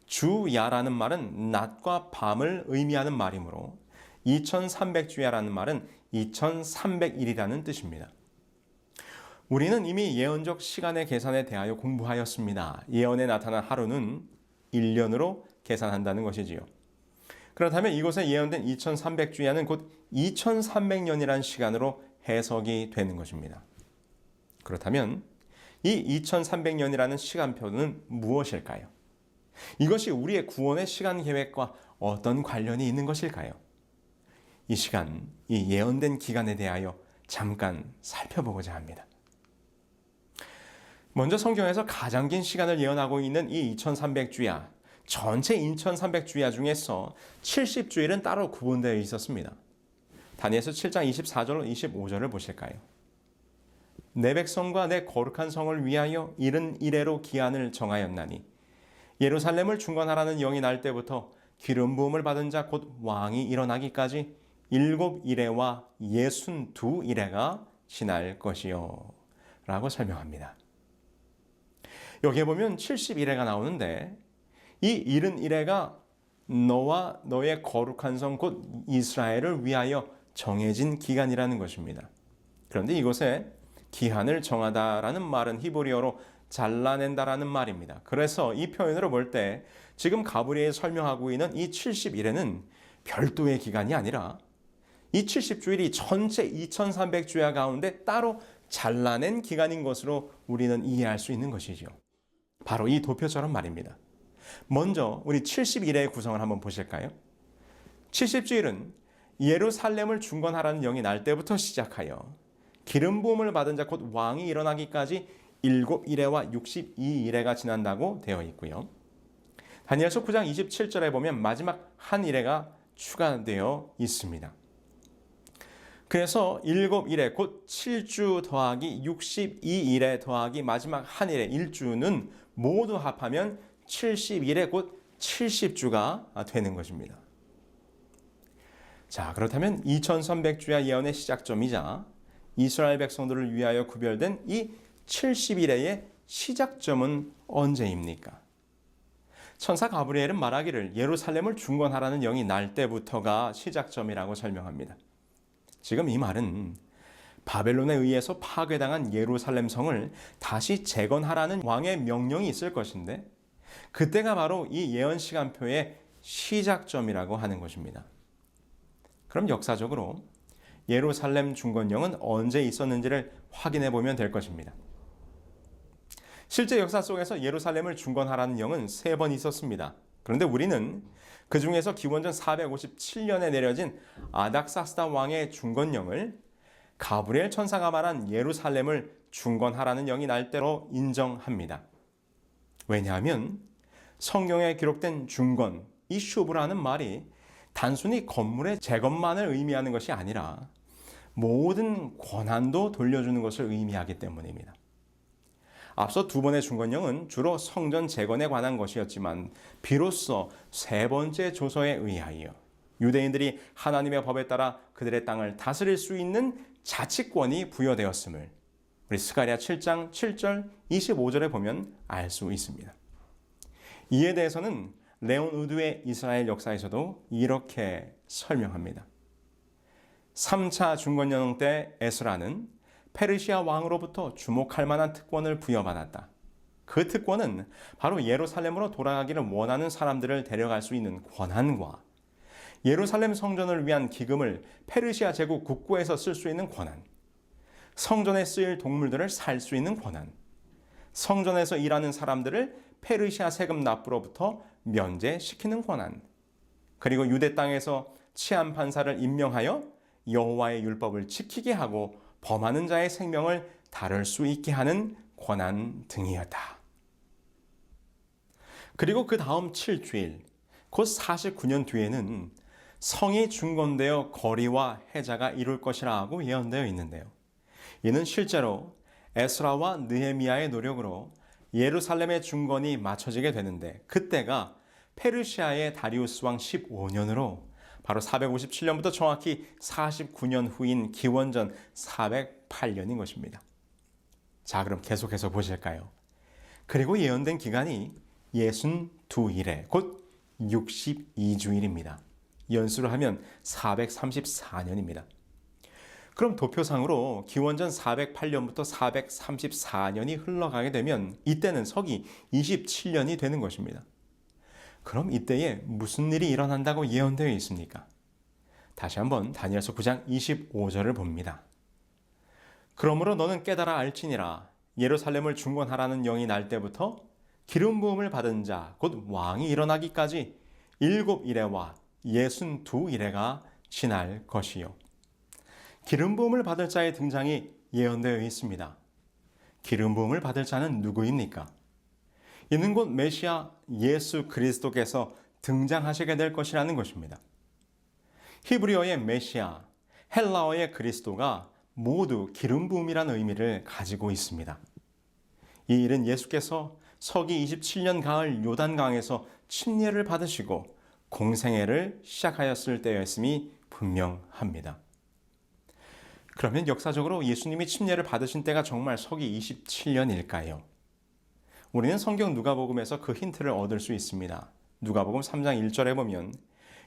주야라는 말은 낮과 밤을 의미하는 말이므로 2300주야라는 말은 2300일이라는 뜻입니다. 우리는 이미 예언적 시간의 계산에 대하여 공부하였습니다. 예언에 나타난 하루는 1년으로 계산한다는 것이지요. 그렇다면 이곳에 예언된 2300주야는 곧 2300년이라는 시간으로 해석이 되는 것입니다. 그렇다면 이 2300년이라는 시간표는 무엇일까요? 이것이 우리의 구원의 시간 계획과 어떤 관련이 있는 것일까요? 이 시간, 이 예언된 기간에 대하여 잠깐 살펴보고자 합니다. 먼저 성경에서 가장 긴 시간을 예언하고 있는 이 2300주야, 전체 2300주야 중에서 70주일은 따로 구분되어 있었습니다. 다니엘서 7장 24절 25절을 보실까요? 내 백성과 내 거룩한 성을 위하여 70일에로 기한을 정하였나니 예루살렘을 중건하라는 영이 날 때부터 기름 부음을 받은 자 곧 왕이 일어나기까지 7일에와 62일에가 지날 것이요 라고 설명합니다. 여기에 보면 70일에가 나오는데 이 70일에가 너와 너의 거룩한 성 곧 이스라엘을 위하여 정해진 기간이라는 것입니다. 그런데 이곳에 기한을 정하다라는 말은 히브리어로 잘라낸다라는 말입니다. 그래서 이 표현으로 볼 때 지금 가브리엘이 설명하고 있는 이 70일에는 별도의 기간이 아니라 이 70주일이 전체 2300주야 가운데 따로 잘라낸 기간인 것으로 우리는 이해할 수 있는 것이죠. 바로 이 도표처럼 말입니다. 먼저 우리 70일의 구성을 한번 보실까요? 70주일은 예루살렘을 중건하라는 영이 날 때부터 시작하여 기름 부음을 받은 자 곧 왕이 일어나기까지 7일에와 62일에가 지난다고 되어 있고요. 다니엘서 9장 27절에 보면 마지막 한 일에가 추가되어 있습니다. 그래서 7일에 곧 7주 더하기 62일에 더하기 마지막 한 일에 1주는 모두 합하면 70일에 곧 70주가 되는 것입니다. 자, 그렇다면 2300주야 예언의 시작점이자 이스라엘 백성들을 위하여 구별된 이 70일의 시작점은 언제입니까? 천사 가브리엘은 말하기를 예루살렘을 중건하라는 영이 날 때부터가 시작점이라고 설명합니다. 지금 이 말은 바벨론에 의해서 파괴당한 예루살렘 성을 다시 재건하라는 왕의 명령이 있을 것인데 그때가 바로 이 예언 시간표의 시작점이라고 하는 것입니다. 그럼 역사적으로 예루살렘 중건령은 언제 있었는지를 확인해 보면 될 것입니다. 실제 역사 속에서 예루살렘을 중건하라는 영은 3번 있었습니다. 그런데 우리는 그 중에서 기원전 457년에 내려진 아닥사스다 왕의 중건령을 가브리엘 천사가 말한 예루살렘을 중건하라는 영이 날 때로 인정합니다. 왜냐하면 성경에 기록된 중건, 이 슈브라는 말이 단순히 건물의 재건만을 의미하는 것이 아니라 모든 권한도 돌려주는 것을 의미하기 때문입니다. 앞서 두 번의 중건령은 주로 성전 재건에 관한 것이었지만 비로소 세 번째 조서에 의하여 유대인들이 하나님의 법에 따라 그들의 땅을 다스릴 수 있는 자치권이 부여되었음을 우리 스가랴 7장 7절 25절에 보면 알 수 있습니다. 이에 대해서는 레온 우드의 이스라엘 역사에서도 이렇게 설명합니다. 3차 중건령 때 에스라는 페르시아 왕으로부터 주목할 만한 특권을 부여받았다. 그 특권은 바로 예루살렘으로 돌아가기를 원하는 사람들을 데려갈 수 있는 권한과 예루살렘 성전을 위한 기금을 페르시아 제국 국고에서 쓸 수 있는 권한, 성전에 쓰일 동물들을 살 수 있는 권한, 성전에서 일하는 사람들을 페르시아 세금 납부로부터 면제시키는 권한, 그리고 유대 땅에서 치안 판사를 임명하여 여호와의 율법을 지키게 하고 범하는 자의 생명을 다룰 수 있게 하는 권한 등이었다. 그리고 그 다음 7주일, 곧 49년 뒤에는 성이 중건되어 거리와 해자가 이룰 것이라고 예언되어 있는데요. 이는 실제로 에스라와 느헤미야의 노력으로 예루살렘의 중건이 맞춰지게 되는데 그때가 페르시아의 다리우스 왕 15년으로 바로 457년부터 정확히 49년 후인 기원전 408년인 것입니다. 자, 그럼 계속해서 보실까요? 그리고 예언된 기간이 62일에 곧 62주일입니다. 연수를 하면 434년입니다. 그럼 도표상으로 기원전 408년부터 434년이 흘러가게 되면 이때는 서기 27년이 되는 것입니다. 그럼 이때에 무슨 일이 일어난다고 예언되어 있습니까? 다시 한번 다니엘서 9장 25절을 봅니다. 그러므로 너는 깨달아 알지니라. 예루살렘을 중건하라는 영이 날 때부터 기름 부음을 받은 자 곧 왕이 일어나기까지 7이레와 62이레가 지날 것이요. 기름 부음을 받을 자의 등장이 예언되어 있습니다. 기름 부음을 받을 자는 누구입니까? 이는 곧 메시아 예수 그리스도께서 등장하시게 될 것이라는 것입니다. 히브리어의 메시아, 헬라어의 그리스도가 모두 기름 부음이라는 의미를 가지고 있습니다. 이 일은 예수께서 서기 27년 가을 요단강에서 침례를 받으시고 공생애를 시작하였을 때였음이 분명합니다. 그러면 역사적으로 예수님이 침례를 받으신 때가 정말 서기 27년일까요? 우리는 성경 누가복음에서 그 힌트를 얻을 수 있습니다. 누가복음 3장 1절에 보면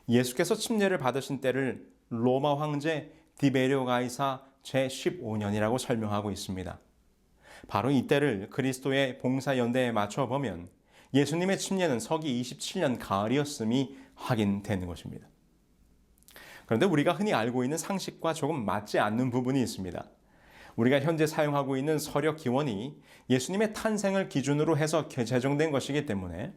예수께서 침례를 받으신 때를 로마 황제 디베리오 가이사 제15년이라고 설명하고 있습니다. 바로 이때를 그리스도의 봉사 연대에 맞춰 보면 예수님의 침례는 서기 27년 가을이었음이 확인되는 것입니다. 그런데 우리가 흔히 알고 있는 상식과 조금 맞지 않는 부분이 있습니다. 우리가 현재 사용하고 있는 서력 기원이 예수님의 탄생을 기준으로 해서 제정된 것이기 때문에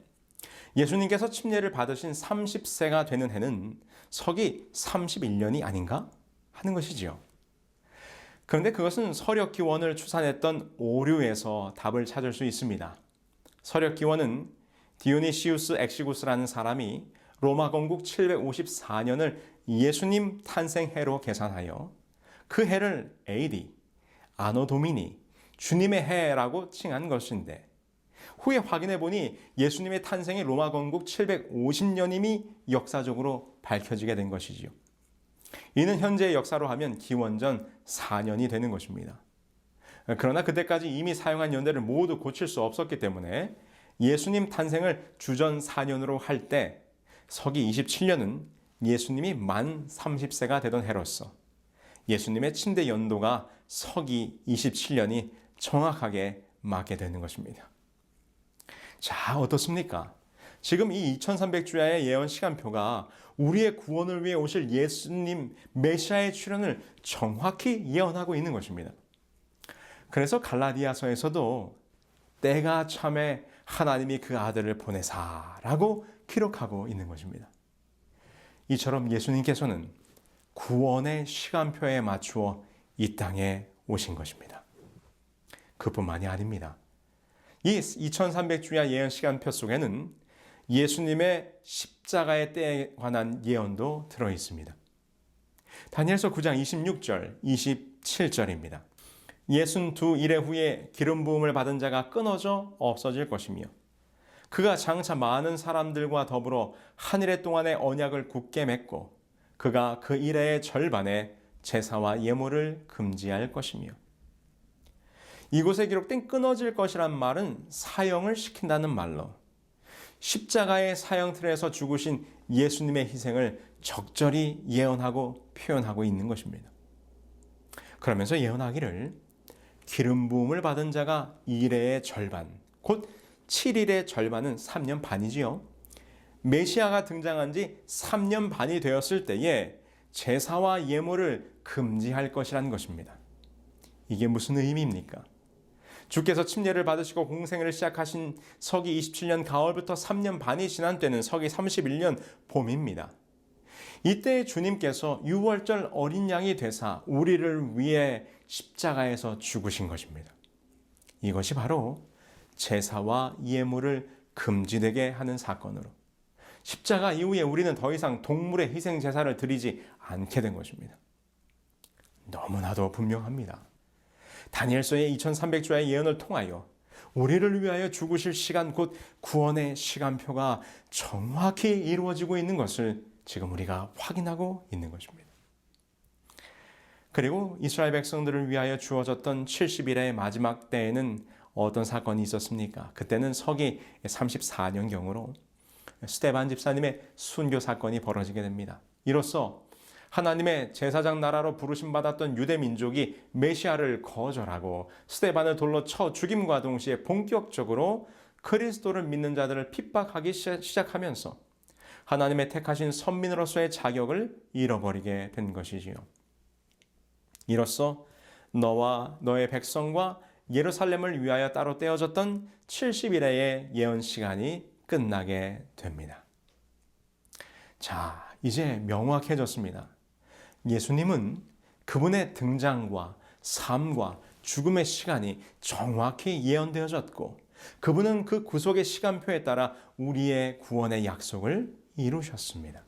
예수님께서 침례를 받으신 30세가 되는 해는 서기 31년이 아닌가 하는 것이지요. 그런데 그것은 서력 기원을 추산했던 오류에서 답을 찾을 수 있습니다. 서력 기원은 디오니시우스 엑시구스라는 사람이 로마 건국 754년을 예수님 탄생해로 계산하여 그 해를 AD, 아노 도미니, 주님의 해라고 칭한 것인데 후에 확인해 보니 예수님의 탄생이 로마 건국 750년임이 역사적으로 밝혀지게 된 것이지요. 이는 현재의 역사로 하면 기원전 4년이 되는 것입니다. 그러나 그때까지 이미 사용한 연대를 모두 고칠 수 없었기 때문에 예수님 탄생을 주전 4년으로 할 때 서기 27년은 예수님이 만 30세가 되던 해로서 예수님의 침대 연도가 서기 27년이 정확하게 맞게 되는 것입니다. 자, 어떻습니까? 지금 이 2300주야의 예언 시간표가 우리의 구원을 위해 오실 예수님 메시아의 출현을 정확히 예언하고 있는 것입니다. 그래서 갈라디아서에서도 때가 참에 하나님이 그 아들을 보내사라고 기록하고 있는 것입니다. 이처럼 예수님께서는 구원의 시간표에 맞추어 이 땅에 오신 것입니다. 그뿐만이 아닙니다. 이 2300주야 예언 시간표 속에는 예수님의 십자가의 때에 관한 예언도 들어 있습니다. 다니엘서 9장 26절, 27절입니다. 62일의 후에 기름 부음을 받은 자가 끊어져 없어질 것이며 그가 장차 많은 사람들과 더불어 한 일해 동안의 언약을 굳게 맺고 그가 그 일해의 절반에 제사와 예물을 금지할 것이며 이곳에 기록된 끊어질 것이란 말은 사형을 시킨다는 말로 십자가의 사형 틀에서 죽으신 예수님의 희생을 적절히 예언하고 표현하고 있는 것입니다. 그러면서 예언하기를 기름 부음을 받은 자가 일해의 절반, 곧 7일의 절반은 3년 반이지요. 메시아가 등장한 지 3년 반이 되었을 때에 제사와 예물을 금지할 것이라는 것입니다. 이게 무슨 의미입니까? 주께서 침례를 받으시고 공생애를 시작하신 서기 27년 가을부터 3년 반이 지난 때는 서기 31년 봄입니다. 이때 주님께서 유월절 어린 양이 되사 우리를 위해 십자가에서 죽으신 것입니다. 이것이 바로 제사와 예물을 금지되게 하는 사건으로 십자가 이후에 우리는 더 이상 동물의 희생 제사를 드리지 않게 된 것입니다. 너무나도 분명합니다. 다니엘서의 2300주야의 예언을 통하여 우리를 위하여 죽으실 시간 곧 구원의 시간표가 정확히 이루어지고 있는 것을 지금 우리가 확인하고 있는 것입니다. 그리고 이스라엘 백성들을 위하여 주어졌던 70일의 마지막 때에는 어떤 사건이 있었습니까? 그때는 서기 34년경으로 스데반 집사님의 순교 사건이 벌어지게 됩니다. 이로써 하나님의 제사장 나라로 부르심 받았던 유대 민족이 메시아를 거절하고 스데반을 돌로 쳐 죽임과 동시에 본격적으로 그리스도를 믿는 자들을 핍박하기 시작하면서 하나님의 택하신 선민으로서의 자격을 잃어버리게 된 것이지요. 이로써 너와 너의 백성과 예루살렘을 위하여 따로 떼어졌던 70일의 예언 시간이 끝나게 됩니다. 자, 이제 명확해졌습니다. 예수님은 그분의 등장과 삶과 죽음의 시간이 정확히 예언되어졌고 그분은 그 구속의 시간표에 따라 우리의 구원의 약속을 이루셨습니다.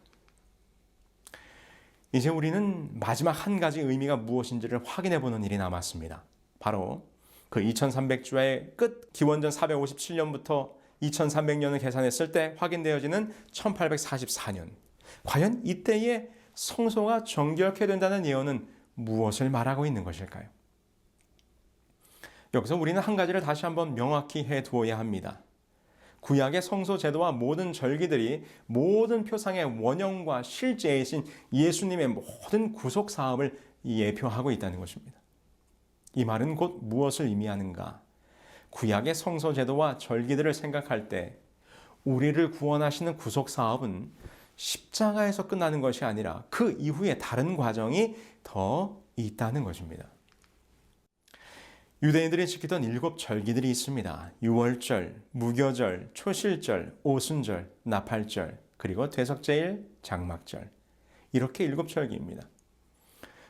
이제 우리는 마지막 한 가지 의미가 무엇인지를 확인해 보는 일이 남았습니다. 바로 그 2300주의 끝 기원전 457년부터 2300년을 계산했을 때 확인되어지는 1844년. 과연 이때에 성소가 정결케 된다는 예언은 무엇을 말하고 있는 것일까요? 여기서 우리는 한 가지를 다시 한번 명확히 해두어야 합니다. 구약의 성소 제도와 모든 절기들이 모든 표상의 원형과 실제이신 예수님의 모든 구속 사업을 예표하고 있다는 것입니다. 이 말은 곧 무엇을 의미하는가? 구약의 성소 제도와 절기들을 생각할 때 우리를 구원하시는 구속 사업은 십자가에서 끝나는 것이 아니라 그 이후에 다른 과정이 더 있다는 것입니다. 유대인들이 지키던 7 절기들이 있습니다. 유월절, 무교절, 초실절, 오순절, 나팔절, 그리고 대석제일, 장막절. 이렇게 7 절기입니다.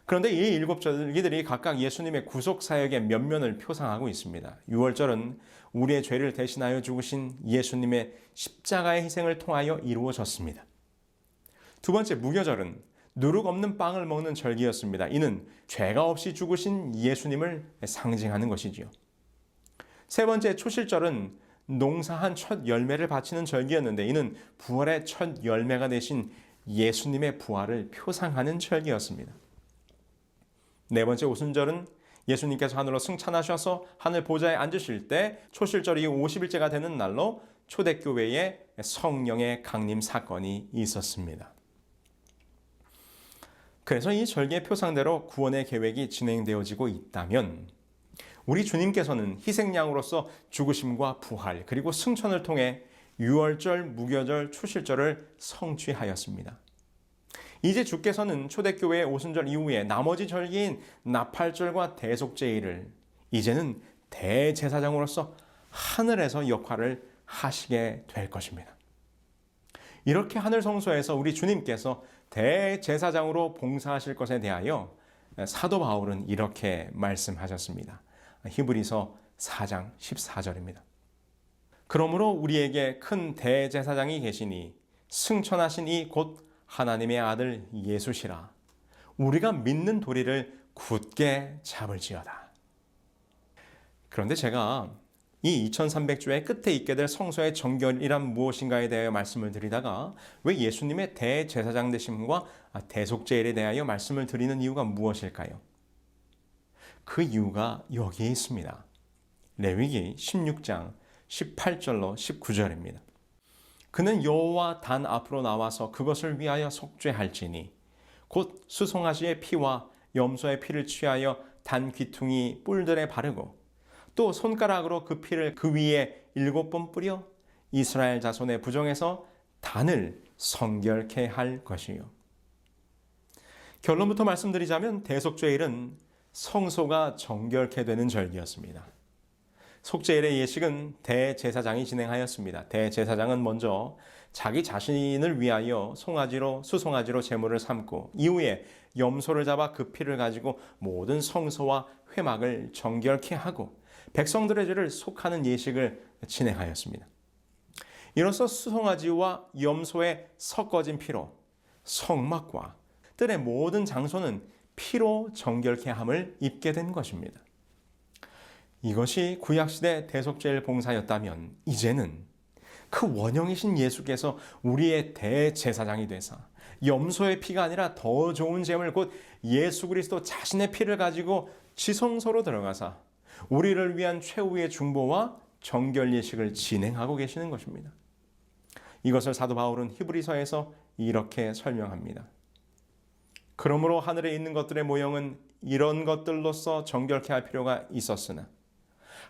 그런데 이 7 절기들이 각각 예수님의 구속 사역의 면면을 표상하고 있습니다. 유월절은 우리의 죄를 대신하여 죽으신 예수님의 십자가의 희생을 통하여 이루어졌습니다. 두 번째 무교절은 누룩 없는 빵을 먹는 절기였습니다. 이는 죄가 없이 죽으신 예수님을 상징하는 것이지요. 세 번째 초실절은 농사한 첫 열매를 바치는 절기였는데 이는 부활의 첫 열매가 되신 예수님의 부활을 표상하는 절기였습니다. 네 번째 오순절은 예수님께서 하늘로 승천하셔서 하늘 보좌에 앉으실 때 초실절이 50일째가 되는 날로 초대교회에 성령의 강림 사건이 있었습니다. 그래서 이 절기의 표상대로 구원의 계획이 진행되어지고 있다면 우리 주님께서는 희생양으로서 죽으심과 부활 그리고 승천을 통해 유월절, 무교절, 초실절을 성취하였습니다. 이제 주께서는 초대교회의 오순절 이후에 나머지 절기인 나팔절과 대속제일을 이제는 대제사장으로서 하늘에서 역할을 하시게 될 것입니다. 이렇게 하늘 성소에서 우리 주님께서 대제사장으로 봉사하실 것에 대하여 사도 바울은 이렇게 말씀하셨습니다. 히브리서 4장 14절입니다. 그러므로 우리에게 큰 대제사장이 계시니 승천하신 이 곧 하나님의 아들 예수시라. 우리가 믿는 도리를 굳게 잡을지어다. 그런데 제가 이 2300주의 끝에 있게 될 성소의 정결이란 무엇인가에 대하여 말씀을 드리다가 왜 예수님의 대제사장 되심과 대속죄일에 대하여 말씀을 드리는 이유가 무엇일까요? 그 이유가 여기에 있습니다. 레위기 16장 18절로 19절입니다. 그는 여호와 단 앞으로 나와서 그것을 위하여 속죄할지니 곧 수송아지의 피와 염소의 피를 취하여 단 귀퉁이 뿔들에 바르고 또 손가락으로 그 피를 그 위에 7번 뿌려 이스라엘 자손의 부정에서 단을 성결케 할 것이요. 결론부터 말씀드리자면 대속죄일은 성소가 정결케 되는 절기였습니다. 속죄일의 예식은 대제사장이 진행하였습니다. 대제사장은 먼저 자기 자신을 위하여 수송아지로 제물을 삼고 이후에 염소를 잡아 그 피를 가지고 모든 성소와 회막을 정결케 하고 백성들의 죄를 속하는 예식을 진행하였습니다. 이로써 수송아지와 염소의 섞어진 피로 성막과 뜰의 모든 장소는 피로 정결케 함을 입게 된 것입니다. 이것이 구약시대 대속죄일 봉사였다면 이제는 그 원형이신 예수께서 우리의 대제사장이 되사 염소의 피가 아니라 더 좋은 제물 곧 예수 그리스도 자신의 피를 가지고 지성소로 들어가사 우리를 위한 최후의 중보와 정결 예식을 진행하고 계시는 것입니다. 이것을 사도 바울은 히브리서에서 이렇게 설명합니다. 그러므로 하늘에 있는 것들의 모형은 이런 것들로서 정결케 할 필요가 있었으나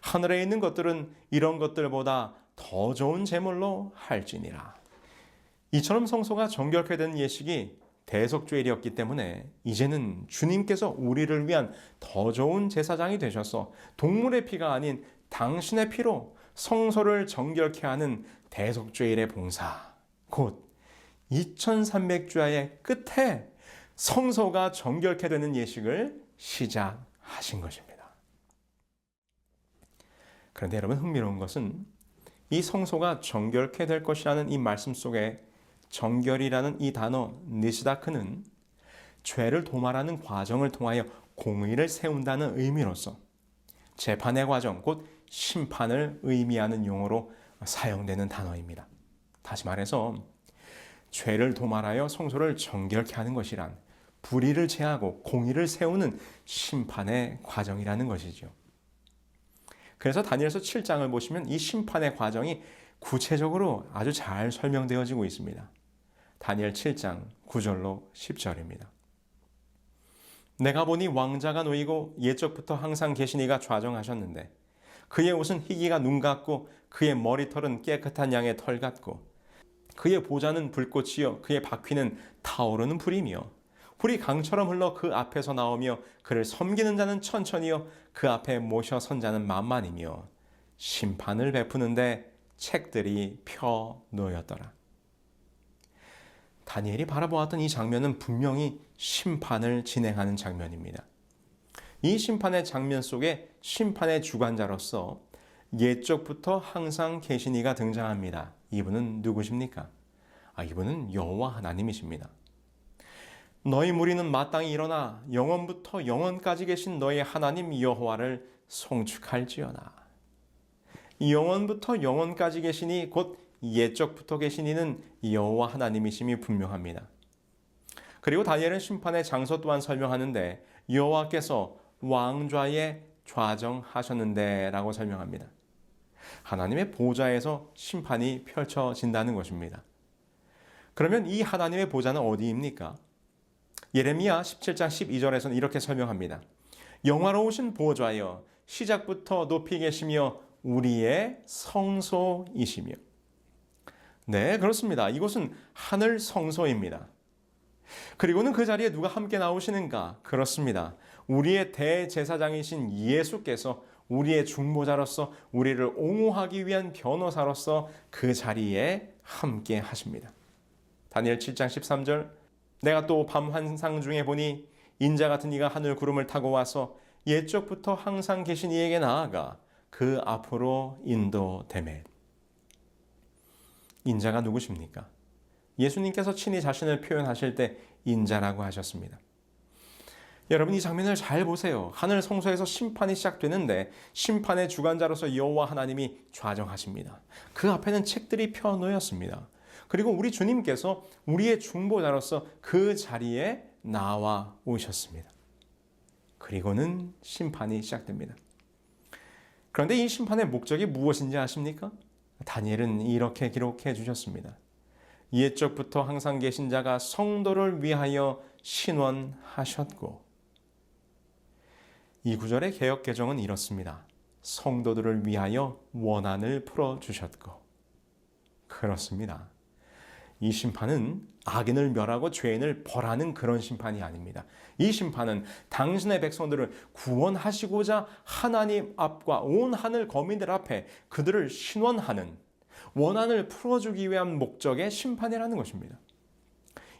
하늘에 있는 것들은 이런 것들보다 더 좋은 제물로 할지니라. 이처럼 성소가 정결케 된 예식이 대속죄일이었기 때문에 이제는 주님께서 우리를 위한 더 좋은 제사장이 되셔서 동물의 피가 아닌 당신의 피로 성소를 정결케 하는 대속죄일의 봉사, 곧 2300주야의 끝에 성소가 정결케 되는 예식을 시작하신 것입니다. 그런데 여러분 흥미로운 것은 이 성소가 정결케 될 것이라는 이 말씀 속에 정결이라는 이 단어 니스다크는 죄를 도말하는 과정을 통하여 공의를 세운다는 의미로서 재판의 과정, 곧 심판을 의미하는 용어로 사용되는 단어입니다. 다시 말해서 죄를 도말하여 성소를 정결케 하는 것이란 불의를 제하고 공의를 세우는 심판의 과정이라는 것이죠. 그래서 다니엘서 7장을 보시면 이 심판의 과정이 구체적으로 아주 잘 설명되어지고 있습니다. 다니엘 7장 9절로 10절입니다. 내가 보니 왕자가 놓이고 옛적부터 항상 계시니가 좌정하셨는데 그의 옷은 희기가 눈 같고 그의 머리털은 깨끗한 양의 털 같고 그의 보좌는 불꽃이요 그의 바퀴는 타오르는 불이며 불이 강처럼 흘러 그 앞에서 나오며 그를 섬기는 자는 천천히요 그 앞에 모셔 선 자는 만만이며 심판을 베푸는데 책들이 펴 놓였더라. 다니엘이 바라보았던 이 장면은 분명히 심판을 진행하는 장면입니다. 이 심판의 장면 속에 심판의 주관자로서 옛적부터 항상 계신 이가 등장합니다. 이분은 누구십니까? 이분은 여호와 하나님이십니다. 너희 무리는 마땅히 일어나 영원부터 영원까지 계신 너희 하나님 여호와를 송축할지어다. 영원부터 영원까지 계시니 곧 옛적부터 계신 이는 여호와 하나님이심이 분명합니다. 그리고 다니엘은 심판의 장소 또한 설명하는데 여호와께서 왕좌에 좌정하셨는데 라고 설명합니다. 하나님의 보좌에서 심판이 펼쳐진다는 것입니다. 그러면 이 하나님의 보좌는 어디입니까? 예레미야 17장 12절에서는 이렇게 설명합니다. 영화로우신 보좌여 시작부터 높이 계시며 우리의 성소이시며. 네, 그렇습니다. 이곳은 하늘 성소입니다. 그리고는 그 자리에 누가 함께 나오시는가? 그렇습니다. 우리의 대제사장이신 예수께서 우리의 중보자로서 우리를 옹호하기 위한 변호사로서 그 자리에 함께 하십니다. 다니엘 7장 13절 내가 또 밤 환상 중에 보니 인자 같은 이가 하늘 구름을 타고 와서 옛적부터 항상 계신 이에게 나아가 그 앞으로 인도되매. 인자가 누구십니까? 예수님께서 친히 자신을 표현하실 때 인자라고 하셨습니다. 여러분, 이 장면을 잘 보세요. 하늘 성소에서 심판이 시작되는데 심판의 주관자로서 여호와 하나님이 좌정하십니다. 그 앞에는 책들이 펴놓였습니다. 그리고 우리 주님께서 우리의 중보자로서 그 자리에 나와 오셨습니다. 그리고는 심판이 시작됩니다. 그런데 이 심판의 목적이 무엇인지 아십니까? 다니엘은 이렇게 기록해 주셨습니다. 옛적부터 항상 계신 자가 성도를 위하여 신원하셨고. 이 구절의 개역 개정은 이렇습니다. 성도들을 위하여 원한을 풀어주셨고. 그렇습니다. 이 심판은 악인을 멸하고 죄인을 벌하는 그런 심판이 아닙니다. 이 심판은 당신의 백성들을 구원하시고자 하나님 앞과 온 하늘 거민들 앞에 그들을 신원하는, 원한을 풀어주기 위한 목적의 심판이라는 것입니다.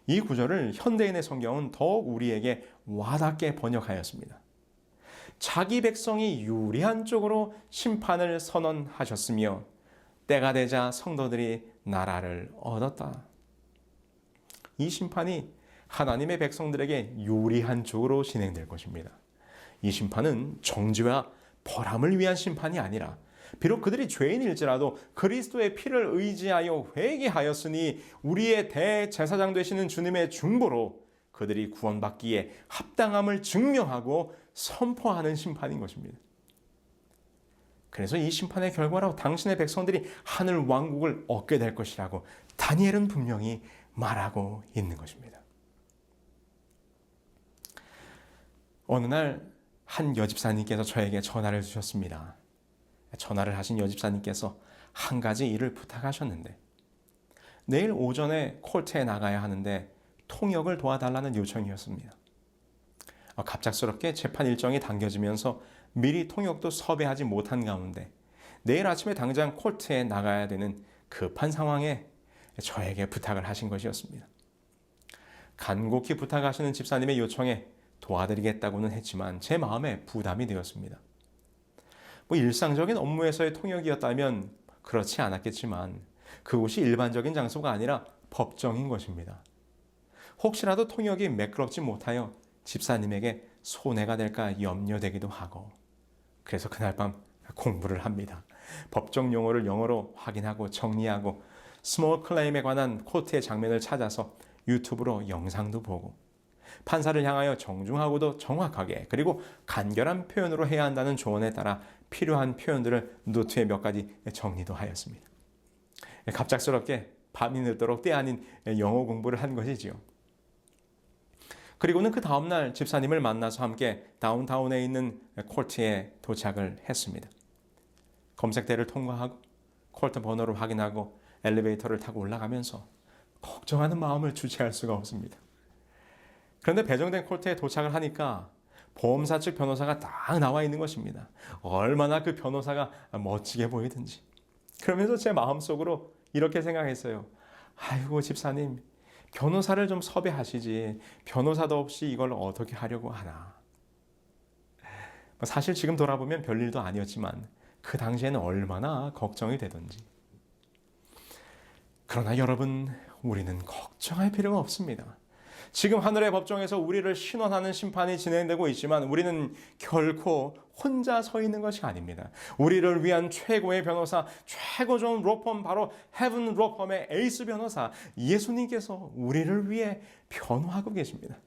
이 구절을 현대인의 성경은 더욱 우리에게 와닿게 번역하였습니다. 자기 백성이 유리한 쪽으로 심판을 선언하셨으며 때가 되자 성도들이 나라를 얻었다. 이 심판이 하나님의 백성들에게 유리한 쪽으로 진행될 것입니다. 이 심판은 정죄와 벌함을 위한 심판이 아니라 비록 그들이 죄인일지라도 그리스도의 피를 의지하여 회개하였으니 우리의 대제사장 되시는 주님의 중보로 그들이 구원받기에 합당함을 증명하고 선포하는 심판인 것입니다. 그래서 이 심판의 결과로 당신의 백성들이 하늘 왕국을 얻게 될 것이라고 다니엘은 분명히 말하고 있는 것입니다. 어느 날 한 여집사님께서 저에게 전화를 주셨습니다. 전화를 하신 여집사님께서 한 가지 일을 부탁하셨는데 내일 오전에 콜트에 나가야 하는데 통역을 도와달라는 요청이었습니다. 갑작스럽게 재판 일정이 당겨지면서 미리 통역도 섭외하지 못한 가운데 내일 아침에 당장 콜트에 나가야 되는 급한 상황에 저에게 부탁을 하신 것이었습니다. 간곡히 부탁하시는 집사님의 요청에 도와드리겠다고는 했지만 제 마음에 부담이 되었습니다. 일상적인 업무에서의 통역이었다면 그렇지 않았겠지만 그곳이 일반적인 장소가 아니라 법정인 것입니다. 혹시라도 통역이 매끄럽지 못하여 집사님에게 손해가 될까 염려되기도 하고 그래서 그날 밤 공부를 합니다. 법정 용어를 영어로 확인하고 정리하고 스몰 클레임에 관한 코트의 장면을 찾아서 유튜브로 영상도 보고 판사를 향하여 정중하고도 정확하게 그리고 간결한 표현으로 해야 한다는 조언에 따라 필요한 표현들을 노트에 몇 가지 정리도 하였습니다. 갑작스럽게 밤이 늦도록 때 아닌 영어 공부를 한 것이지요. 그리고는 그 다음날 집사님을 만나서 함께 다운타운에 있는 콜트에 도착을 했습니다. 검색대를 통과하고 콜트 번호를 확인하고 엘리베이터를 타고 올라가면서 걱정하는 마음을 주체할 수가 없습니다. 그런데 배정된 콜트에 도착을 하니까 보험사 측 변호사가 딱 나와 있는 것입니다. 얼마나 그 변호사가 멋지게 보이든지. 그러면서 제 마음속으로 이렇게 생각했어요. 아이고 집사님, 변호사를 좀 섭외하시지 변호사도 없이 이걸 어떻게 하려고 하나. 사실 지금 돌아보면 별일도 아니었지만 그 당시에는 얼마나 걱정이 되던지. 그러나 여러분, 우리는 걱정할 필요가 없습니다. 지금 하늘의 법정에서 우리를 신원하는 심판이 진행되고 있지만 우리는 결코 혼자 서 있는 것이 아닙니다. 우리를 위한 최고의 변호사, 최고 좋은 로펌, 바로 헤븐 로펌의 에이스 변호사 예수님께서 우리를 위해 변호하고 계십니다.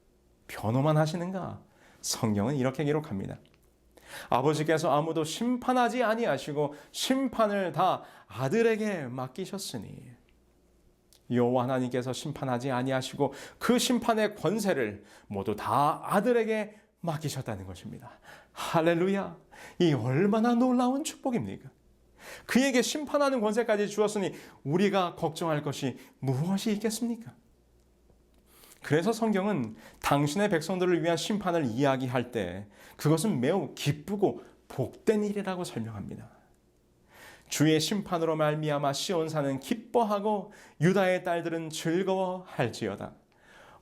변호만 하시는가? 성경은 이렇게 기록합니다. 아버지께서 아무도 심판하지 아니하시고 심판을 다 아들에게 맡기셨으니 여호와 하나님께서 심판하지 아니하시고 그 심판의 권세를 모두 다 아들에게 맡기셨다는 것입니다. 할렐루야! 이 얼마나 놀라운 축복입니까? 그에게 심판하는 권세까지 주었으니 우리가 걱정할 것이 무엇이 있겠습니까? 그래서 성경은 당신의 백성들을 위한 심판을 이야기할 때 그것은 매우 기쁘고 복된 일이라고 설명합니다. 주의 심판으로 말미암아 시온산은 기뻐하고 유다의 딸들은 즐거워할지어다.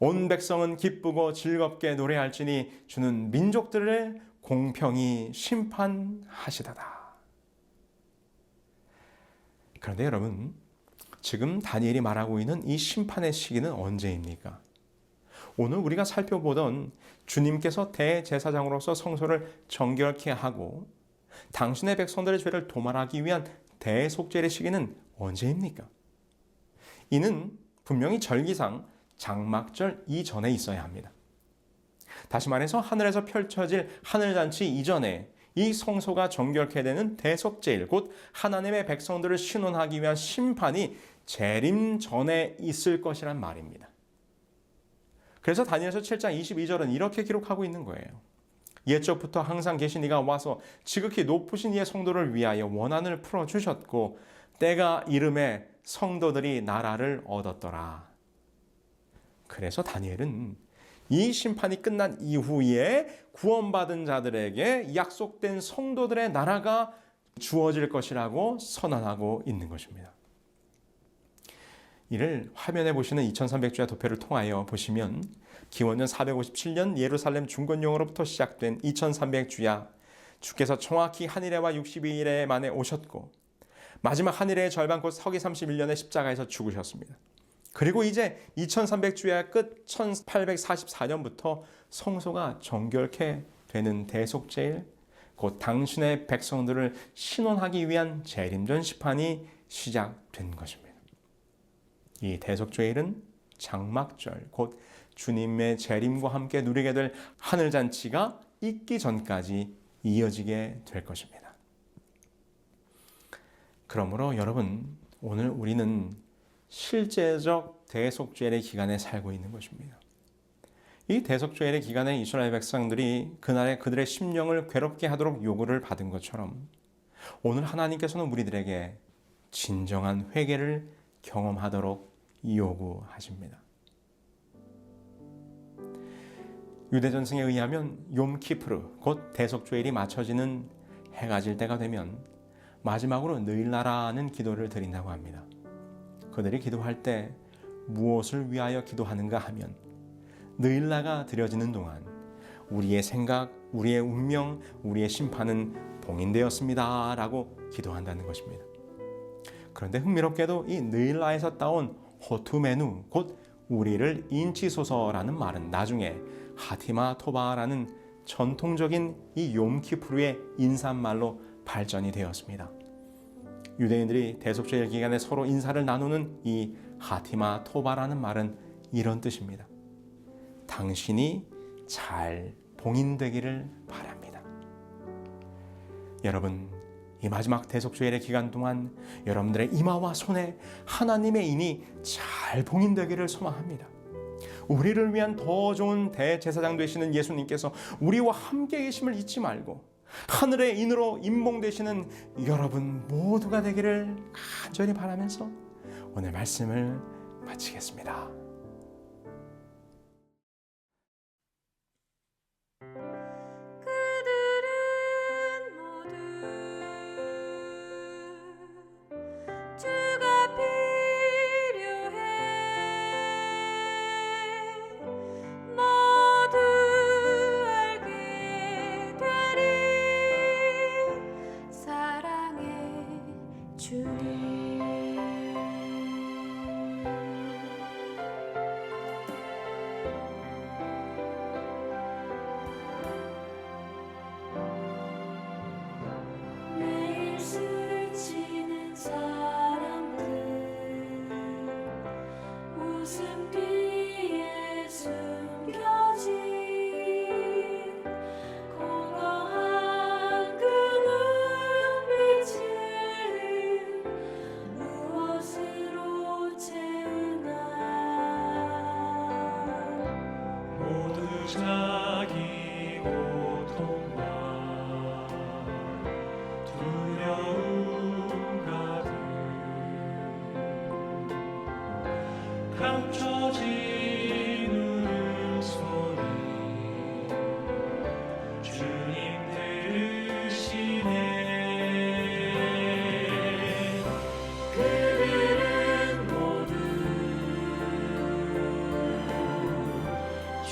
온 백성은 기쁘고 즐겁게 노래할지니 주는 민족들을 공평히 심판하시다다. 그런데 여러분, 지금 다니엘이 말하고 있는 이 심판의 시기는 언제입니까? 오늘 우리가 살펴보던 주님께서 대제사장으로서 성소를 정결케 하고 당신의 백성들의 죄를 도말하기 위한 대속죄의 시기는 언제입니까? 이는 분명히 절기상 장막절 이전에 있어야 합니다. 다시 말해서 하늘에서 펼쳐질 하늘잔치 이전에 이 성소가 정결케 되는 대속죄일, 곧 하나님의 백성들을 신원하기 위한 심판이 재림 전에 있을 것이란 말입니다. 그래서 다니엘서 7장 22절은 이렇게 기록하고 있는 거예요. 옛적부터 항상 계신 이가 와서 지극히 높으신 이의 성도를 위하여 원한을 풀어주셨고 때가 이름에 성도들이 나라를 얻었더라. 그래서 다니엘은 이 심판이 끝난 이후에 구원받은 자들에게 약속된 성도들의 나라가 주어질 것이라고 선언하고 있는 것입니다. 이를 화면에 보시는 2300주야 도표를 통하여 보시면 기원전 457년 예루살렘 중건용으로부터 시작된 2300주야, 주께서 정확히 한 일에와 62일 만에 오셨고 마지막 한 일의 절반 곧 서기 31년에 십자가에서 죽으셨습니다. 그리고 이제 2300주야 끝 1844년부터 성소가 정결케 되는 대속죄일, 곧 당신의 백성들을 신원하기 위한 재림전 심판이 시작된 것입니다. 이 대속죄일은 장막절, 곧 주님의 재림과 함께 누리게 될 하늘잔치가 있기 전까지 이어지게 될 것입니다. 그러므로 여러분, 오늘 우리는 실제적 대속죄의 기간에 살고 있는 것입니다. 이 대속죄의 기간에 이스라엘 백성들이 그날에 그들의 심령을 괴롭게 하도록 요구를 받은 것처럼 오늘 하나님께서는 우리들에게 진정한 회개를 경험하도록 요구하십니다. 유대 전승에 의하면 욤키프르, 곧 대속죄일이 맞춰지는 해가 질 때가 되면 마지막으로 느일나라는 기도를 드린다고 합니다. 그들이 기도할 때 무엇을 위하여 기도하는가 하면 느일나가 드려지는 동안 우리의 생각, 우리의 운명, 우리의 심판은 봉인되었습니다 라고 기도한다는 것입니다. 그런데 흥미롭게도 이 느일나에서 따온 호투메누, 곧 우리를 인치소서라는 말은 나중에 하티마 토바라는 전통적인 이 욤키프루의 인사말로 발전이 되었습니다. 유대인들이 대속죄일 기간에 서로 인사를 나누는 이 하티마 토바라는 말은 이런 뜻입니다. 당신이 잘 봉인되기를 바랍니다. 여러분, 이 마지막 대속죄일의 기간 동안 여러분들의 이마와 손에 하나님의 인이 잘 봉인되기를 소망합니다. 우리를 위한 더 좋은 대제사장 되시는 예수님께서 우리와 함께 계심을 잊지 말고 하늘의 인으로 임봉되시는 여러분 모두가 되기를 간절히 바라면서 오늘 말씀을 마치겠습니다. 자기 고통과 두려움 가득 감춰진 울음소리 주님 들으시네. 그들은 모두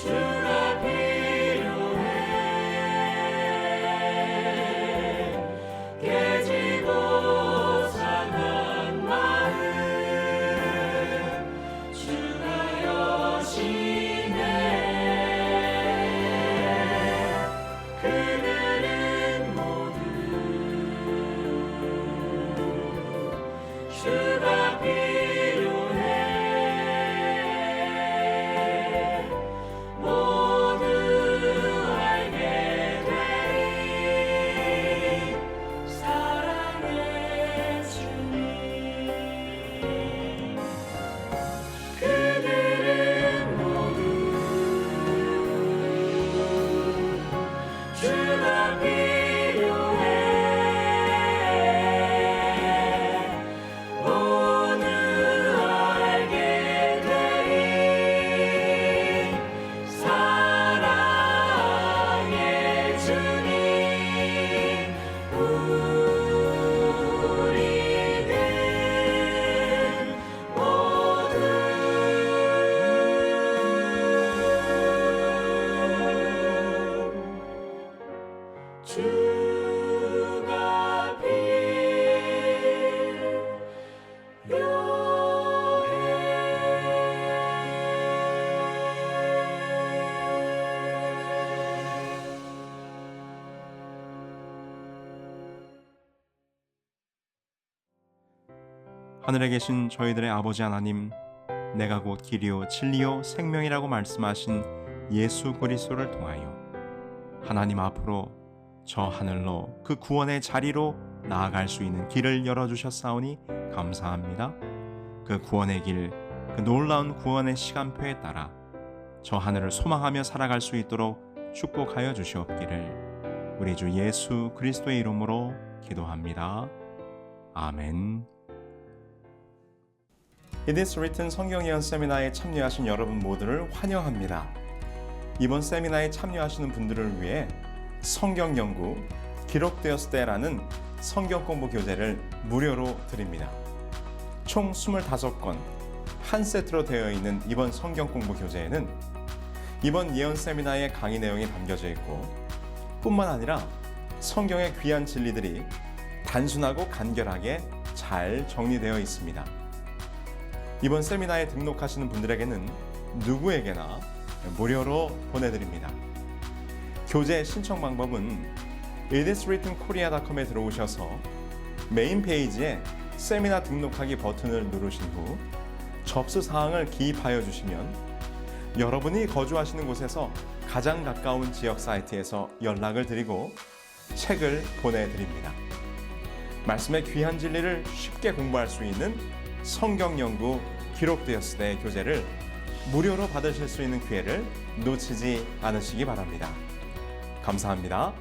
주가 필요해. 깨지고 상한 마음 주가 여시네. 그들은 모두 주가 필요해. 모두 알게 되리 사랑의 주님. 그들은 모두 주가 필요해. 모두 알게 되리 사랑의 주님. 우리는 모두 주가 필요해. 하늘에 계신 저희들의 아버지 하나님, 내가 곧 길이요 진리요 생명이라고 말씀하신 예수 그리스도를 통하여 하나님 앞으로 저 하늘로 그 구원의 자리로 나아갈 수 있는 길을 열어주셨사오니 감사합니다. 그 구원의 길, 그 놀라운 구원의 시간표에 따라 저 하늘을 소망하며 살아갈 수 있도록 축복하여 주시옵기를 우리 주 예수 그리스도의 이름으로 기도합니다. 아멘. It is written 성경 예언 세미나에 참여하신 여러분 모두를 환영합니다. 이번 세미나에 참여하시는 분들을 위해 성경 연구 기록되었을 때라는 성경 공부 교재를 무료로 드립니다. 총 25권 한 세트로 되어 있는 이번 성경 공부 교재에는 이번 예언 세미나의 강의 내용이 담겨져 있고 뿐만 아니라 성경의 귀한 진리들이 단순하고 간결하게 잘 정리되어 있습니다. 이번 세미나에 등록하시는 분들에게는 누구에게나 무료로 보내드립니다. 교재 신청 방법은 itiswrittenkorea.com에 들어오셔서 메인 페이지에 세미나 등록하기 버튼을 누르신 후 접수 사항을 기입하여 주시면 여러분이 거주하시는 곳에서 가장 가까운 지역 사이트에서 연락을 드리고 책을 보내드립니다. 말씀의 귀한 진리를 쉽게 공부할 수 있는 성경 연구 기록되었을 때 교재를 무료로 받으실 수 있는 기회를 놓치지 않으시기 바랍니다. 감사합니다.